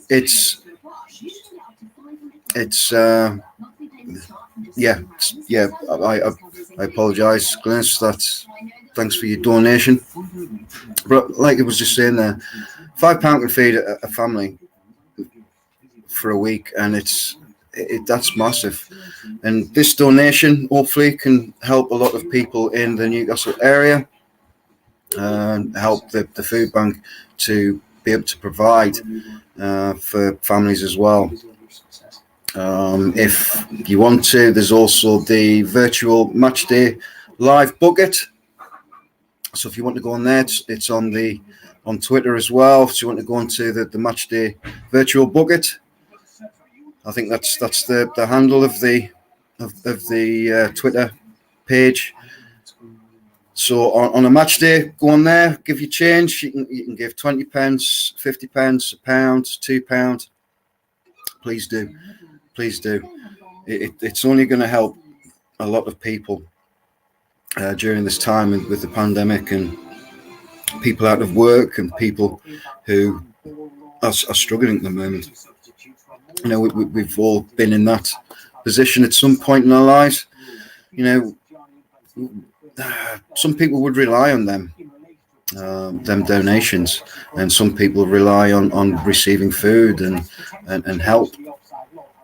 Speaker 8: I apologise, Glennis. Thanks for your donation. But like I was just saying there, £5 can feed a family for a week, and that's massive. And this donation hopefully can help a lot of people in the Newcastle area and help the food bank to be able to provide for families as well. If you want to, there's also the virtual match day live bucket. So if you want to go on there, it's on Twitter as well. So you want to go onto the match day virtual bucket. I think that's the handle of the Twitter page. So on a match day, go on there, give your change. You can give 20 pence, 50 pence, £1, £2. Please do. It's only going to help a lot of people during this time with the pandemic, and people out of work and people who are struggling at the moment. We've all been in that position at some point in our lives. Some people would rely on them donations, and some people rely on receiving food and help.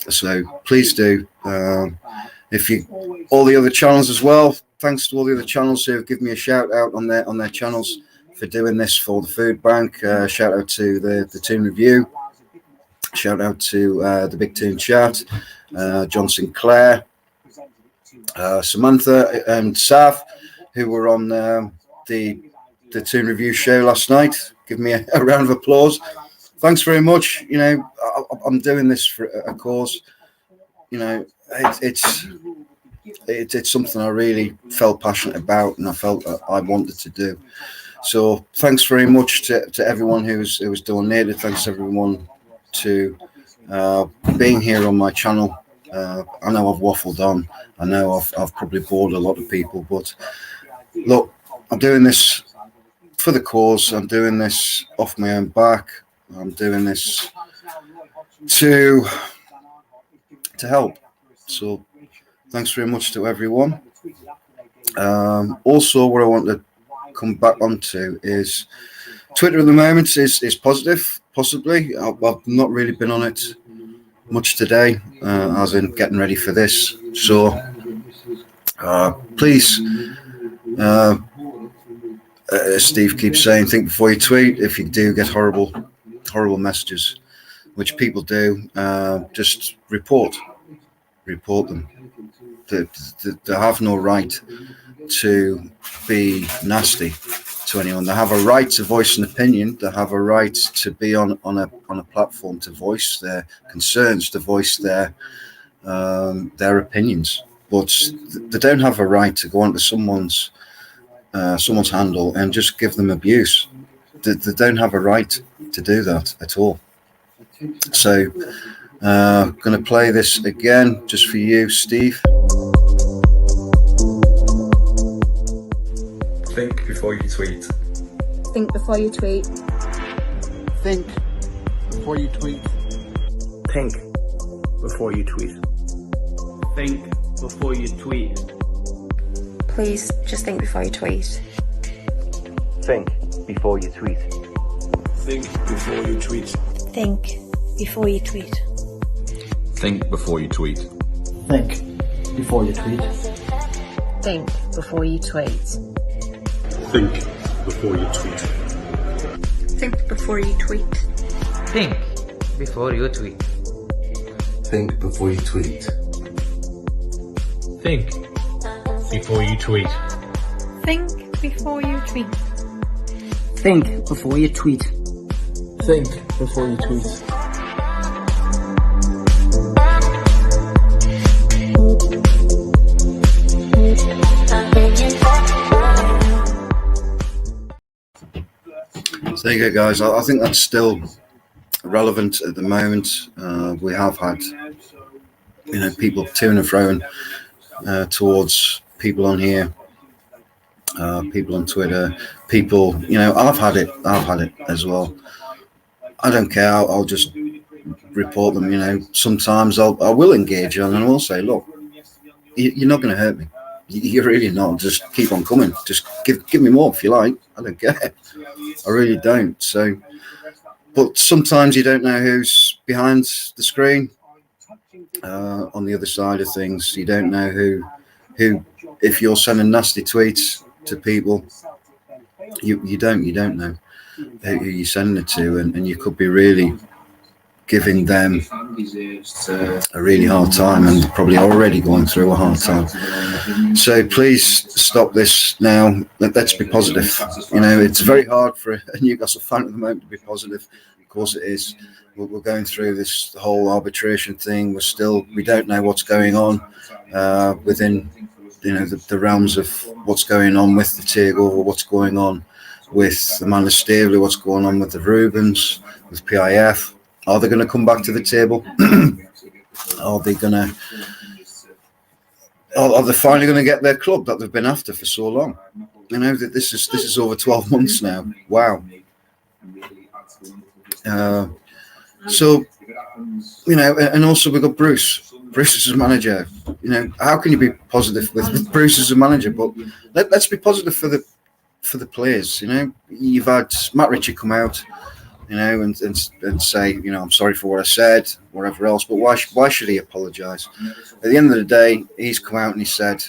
Speaker 8: So please do. All the other channels as well. Thanks to all the other channels who have given me a shout out on their channels for doing this for the food bank. Shout out to the Toon Review. Shout out to the Big Toon Chat, John Sinclair, Samantha and Sav, who were on the Toon Review show last night. Give me a round of applause. Thanks very much. I'm doing this for a cause. It's something I really felt passionate about, and I felt I wanted to do. So thanks very much to everyone who was donated. Thanks everyone to being here on my channel. I know I've waffled on. I know I've probably bored a lot of people, but look, I'm doing this for the cause. I'm doing this off my own back. I'm doing this to help. So thanks very much to everyone. Also, what I want to come back onto is Twitter at the moment is positive, possibly. I've not really been on it much today, as in getting ready for this. So please, as Steve keeps saying, think before you tweet. If you do get horrible messages, which people do, just report them. They have no right to be nasty to anyone. They have a right to voice an opinion. They have a right to be on a platform to voice their concerns, to voice their opinions. But they don't have a right to go onto someone's handle and just give them abuse. They don't have a right to do that at all. So going to play this again just for you, Steve.
Speaker 12: Think before you tweet.
Speaker 18: Think before you tweet.
Speaker 2: Think before you tweet.
Speaker 19: Think before you tweet.
Speaker 5: Think before you tweet.
Speaker 11: Please just think before you tweet.
Speaker 19: Think before you tweet.
Speaker 5: Think before you tweet.
Speaker 18: Think before you tweet.
Speaker 12: Think before you tweet.
Speaker 2: Think before you tweet.
Speaker 18: Think before you tweet.
Speaker 5: Think before you tweet.
Speaker 18: Think before you tweet.
Speaker 19: Think before you tweet.
Speaker 15: Think before you tweet.
Speaker 5: Think before you tweet.
Speaker 18: Think before you tweet.
Speaker 2: Think before you tweet.
Speaker 5: Think before you tweet.
Speaker 8: So there you go, guys. I think that's still relevant at the moment. We have had, people to and fro towards people on here, people on Twitter, people. I've had it as well. I don't care. I'll just report them. Sometimes I will engage on and I will say, look, you're not going to hurt me. You're really not. Just keep on coming. Just give me more if you like. I don't care. I really don't. So, but sometimes you don't know who's behind the screen. On the other side of things, you don't know who. If you're sending nasty tweets to people, you don't know who you're sending it to, and you could be really giving them a really hard time, and probably already going through a hard time. So please stop this now. Let's be positive. It's very hard for a Newcastle fan at the moment to be positive. Of course it is. We're going through this whole arbitration thing. We don't know what's going on within the realms of what's going on with the takeover, what's going on with Amanda Staveley, what's going on with the Rubens, with PIF. Are they going to come back to the table? Are they finally going to get their club that they've been after for so long? That this is over 12 months now. Wow. So, and also we've got Bruce. Bruce is a manager. How can you be positive with Bruce as a manager? But let's be positive for the players. You've had Matt Ritchie come out, and say, I'm sorry for what I said, whatever else. But why should he apologise? At the end of the day, he's come out and he said,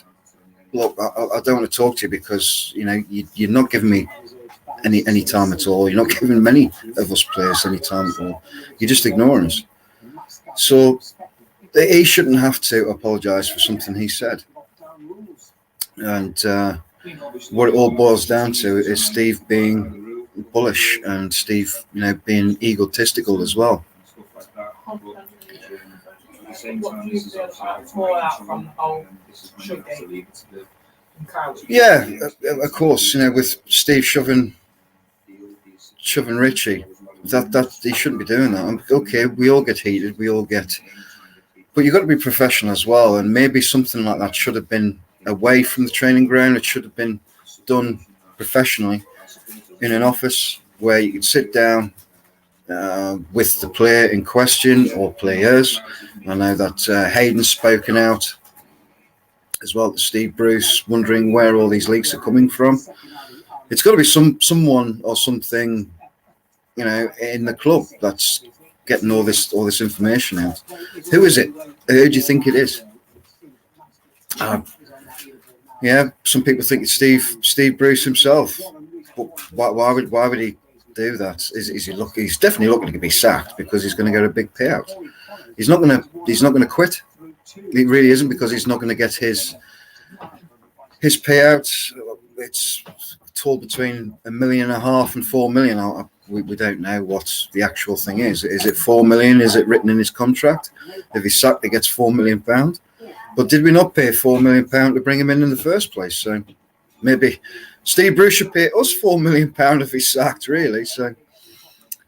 Speaker 8: look, I don't want to talk to you because you're not giving me any time at all. You're not giving many of us players any time at all. You're just ignoring us. So he shouldn't have to apologise for something he said. And what it all boils down to is Steve being bullish and Steve, being egotistical as well. Yeah, of course. With Steve shoving shoving Richie. That he shouldn't be doing that. Okay, we all get heated, but you've got to be professional as well. And maybe something like that should have been away from the training ground. It should have been done professionally in an office where you could sit down with the player in question or players. I know that Hayden's spoken out as well to Steve Bruce, wondering where all these leaks are coming from. It's got to be someone or something, in the club that's getting all this information out. Who is it? Who do you think it is? Yeah, some people think it's Steve Bruce himself. But why would he do that? Is he lucky? He's definitely looking to be sacked because he's going to get a big payout. He's not going to quit. He really isn't, because he's not going to get his payouts. It's told between $1.5 million and 4 million. We don't know what the actual thing is. Is it 4 million? Is it written in his contract? If he's sacked, he gets £4 million. But did we not pay £4 million to bring him in the first place? So maybe Steve Bruce should pay us £4 million if he's sacked, really. So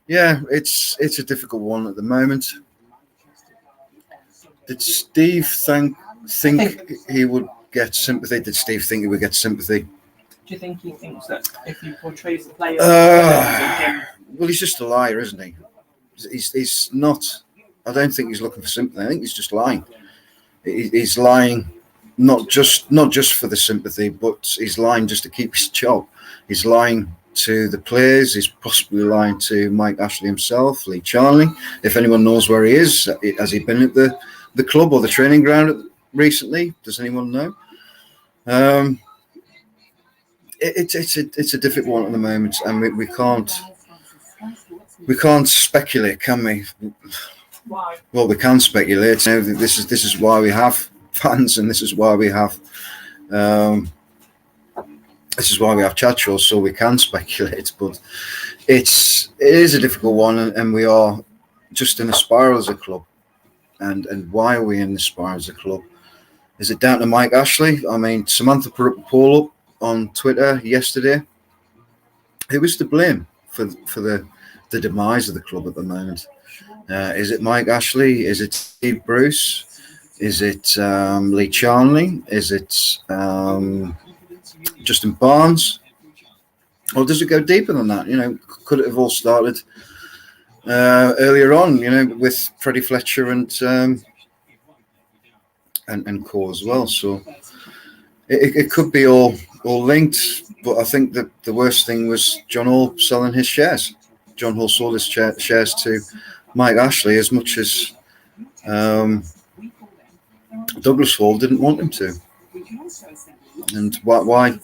Speaker 8: yeah, it's a difficult one at the moment. Did Steve think he would get sympathy? Did Steve think he would get sympathy?
Speaker 1: Do you think he thinks that if he portrays the player?
Speaker 8: Well, he's just a liar, isn't he? He's not. I don't think he's looking for sympathy. I think he's just lying. He's lying, not just for the sympathy, but he's lying just to keep his job. He's lying to the players. He's possibly lying to Mike Ashley himself, Lee Charnley. If anyone knows where he is, has he been at the club or the training ground recently? Does anyone know? It's a difficult one at the moment, and we can't speculate, can we?
Speaker 1: Why?
Speaker 8: Well, we can speculate. This is why we have fans, and this is why we have chat shows, so we can speculate. But it is a difficult one, and we are just in a spiral as a club. And why are we in the spiral as a club? Is it down to Mike Ashley? I mean, Samantha put up a poll up on Twitter yesterday. Who is to blame for the demise of the club at the moment? Is it Mike Ashley? Is it Steve Bruce? Is it Lee Charnley? Is it Justin Barnes? Or does it go deeper than that? Could it have all started earlier on? With Freddie Fletcher and Co as well. So it could be all linked. But I think that the worst thing was John Hall selling his shares. John Hall sold his shares to Mike Ashley, as much as Douglas Hall didn't want him to. And why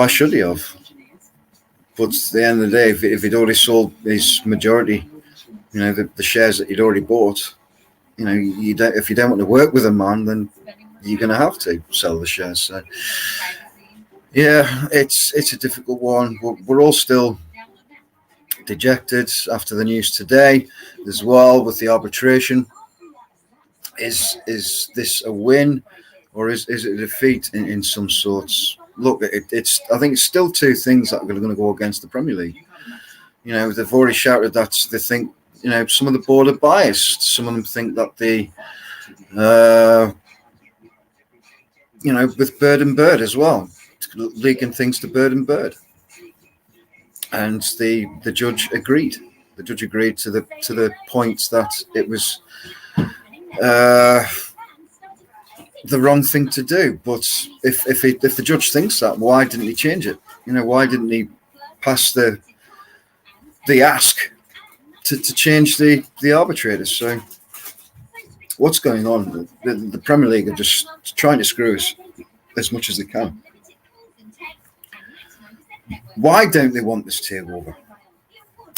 Speaker 8: should he have? But at the end of the day, if he'd already sold his majority, the shares that he'd already bought, if you don't want to work with a man, then you're going to have to sell the shares. So, yeah, it's a difficult one. We're all still dejected after the news today as well with the arbitration. Is this a win, or is it a defeat in some sorts? Look, I think it's still two things that are going to go against the Premier League. They've already shouted that they think some of the board are biased. Some of them think that with Bird and Bird as well, leaking things to Bird and Bird. And the judge agreed. The judge agreed to the point that it was the wrong thing to do. But if the judge thinks that, why didn't he change it? Why didn't he pass the ask to change the arbitrators? So what's going on? The Premier League are just trying to screw us as much as they can. Why don't they want this takeover?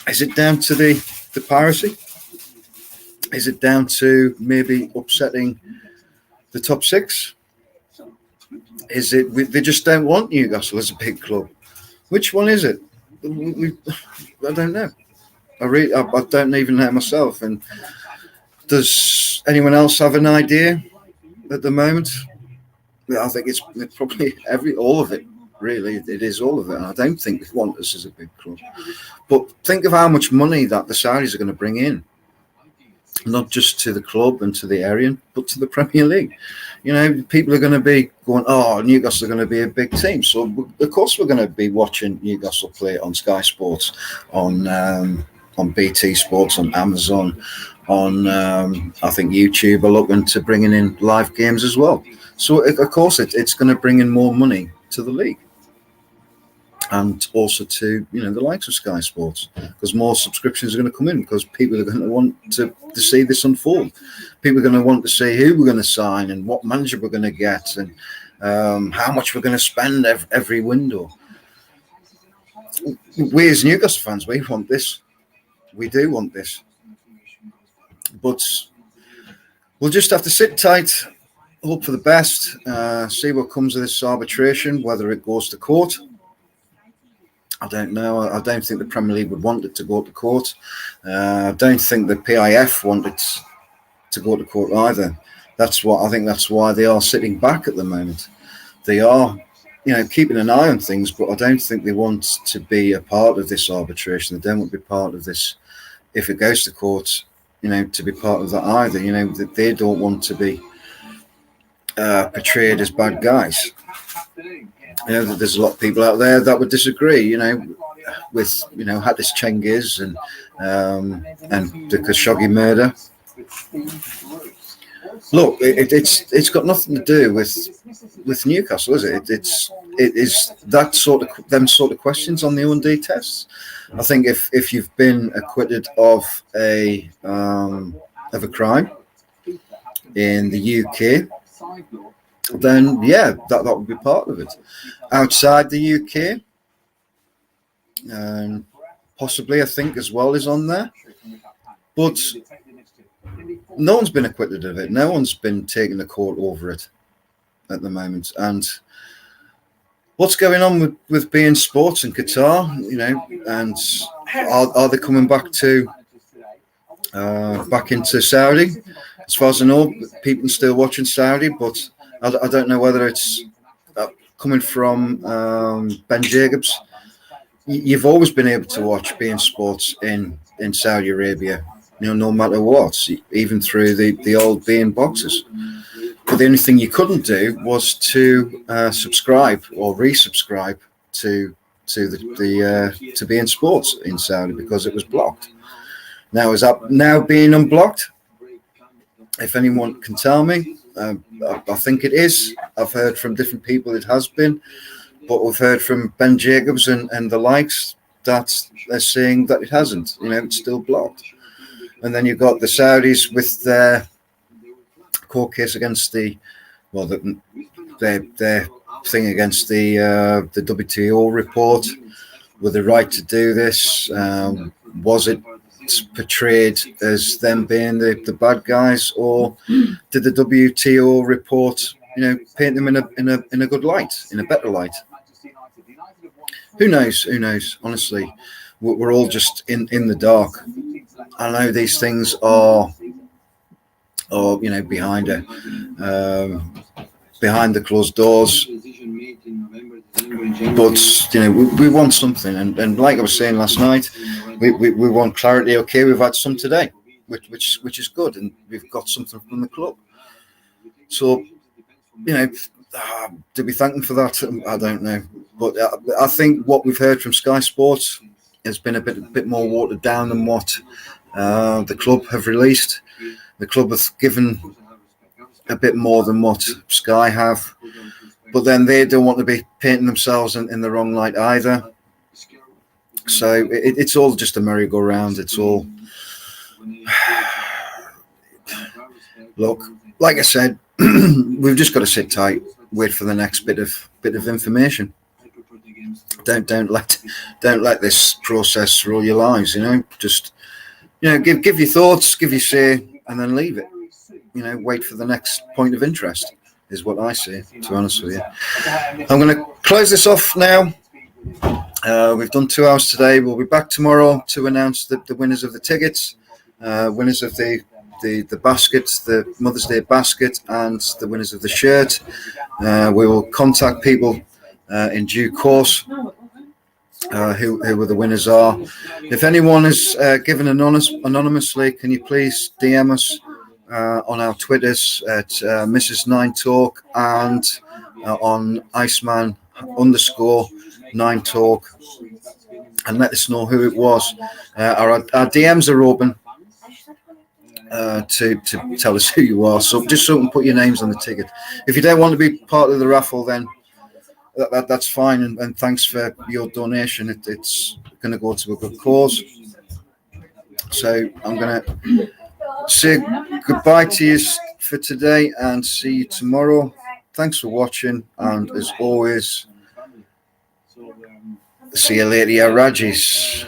Speaker 8: Is it down to the piracy? Is it down to maybe upsetting the top six? Is it they just don't want Newcastle as a big club? Which one is it? I don't know. I don't even know myself. And does anyone else have an idea at the moment? I think it's probably all of it. really. It is all of it. And I don't think they want us as a big club. But think of how much money that the Saudis are going to bring in, not just to the club and to the area, but to the Premier League. You know, people are going to be going, oh, Newcastle are going to be a big team. So, of course, we're going to be watching Newcastle play on Sky Sports, on BT Sports, on Amazon, on, I think, YouTube are looking to bringing in live games as well. So, of course, it's going to bring in more money to the league. And also to, you know, the likes of Sky Sports, because more subscriptions are going to come in, because people are going to want to see this unfold. People are going to want to see who we're going to sign and what manager we're going to get and how much we're going to spend every window. We as Newcastle fans, we want this. We do want this. But we'll just have to sit tight, hope for the best, see what comes of this arbitration, whether it goes to court. I don't know. I don't think the Premier League would want it to go to court. I don't think the PIF want it to go to court either. I think that's why they are sitting back at the moment. They are, you know, keeping an eye on things, but I don't think they want to be a part of this arbitration. They don't want to be part of this. If it goes to court, you know, to be part of that either. You know, that they don't want to be portrayed as bad guys. You know, there's a lot of people out there that would disagree, you know, with, you know, Hatis Cengiz and the Khashoggi murder. Look, it's got nothing to do with Newcastle, is it? It is that sort of questions on the O&D tests. I think if you've been acquitted of a crime in the UK, then yeah, that would be part of it. Outside the UK, possibly I think as well is on there, but no one's been acquitted of it. No one's been taking the court over it at the moment. And what's going on with beIN Sports in Qatar? You know, and are they coming back into Saudi? As far as I know, people are still watching Saudi, but I don't know whether it's coming from Ben Jacobs. You've always been able to watch beIN Sports in Saudi Arabia, you know, no matter what, even through the old beIN boxes. But the only thing you couldn't do was to subscribe or resubscribe to beIN Sports in Saudi, because it was blocked. Now, is that now being unblocked? If anyone can tell me. I think it is. I've heard from different people it has been, but we've heard from Ben Jacobs and the likes that they're saying that it hasn't. You know, it's still blocked. And then you've got the Saudis with their court case against their thing against the WTO report with the right to do this. Was it portrayed as them being the bad guys, or did the WTO report, you know, paint them in a good light, in a better light? Who knows? Honestly, we're all just in the dark. I know these things are you know, behind the closed doors, but you know, we want something, and like I was saying last night, we want clarity. Okay, we've had some today, which is good, and we've got something from the club. So, you know, do we thank them for that? I don't know, but I think what we've heard from Sky Sports has been a bit more watered down than what the club have released. The club have given a bit more than what Sky have, but then they don't want to be painting themselves in the wrong light either. So it's all just a merry-go-round. It's all, look, like I said, we've just got to sit tight, wait for the next bit of information. Don't let this process rule your lives. You know, just, you know, give your thoughts, give your say, and then leave it. You know, wait for the next point of interest is what I say, to be honest with you. I'm going to close this off now. We've done 2 hours today. We'll be back tomorrow to announce the winners of the tickets, winners of the baskets, the Mother's Day basket, and the winners of the shirt. We will contact people in due course who the winners are. If anyone is given anonymously, can you please DM us on our Twitters at Mrs. 9 Talk and on Iceman_9 Talk, and let us know who it was. Our DMs are open to tell us who you are, so just so we can put your names on the ticket. If you don't want to be part of the raffle, then that's fine, and thanks for your donation. It's going to go to a good cause. So I'm going to say goodbye to you for today and see you tomorrow. Thanks for watching, and as always, see you later, ya Rajis.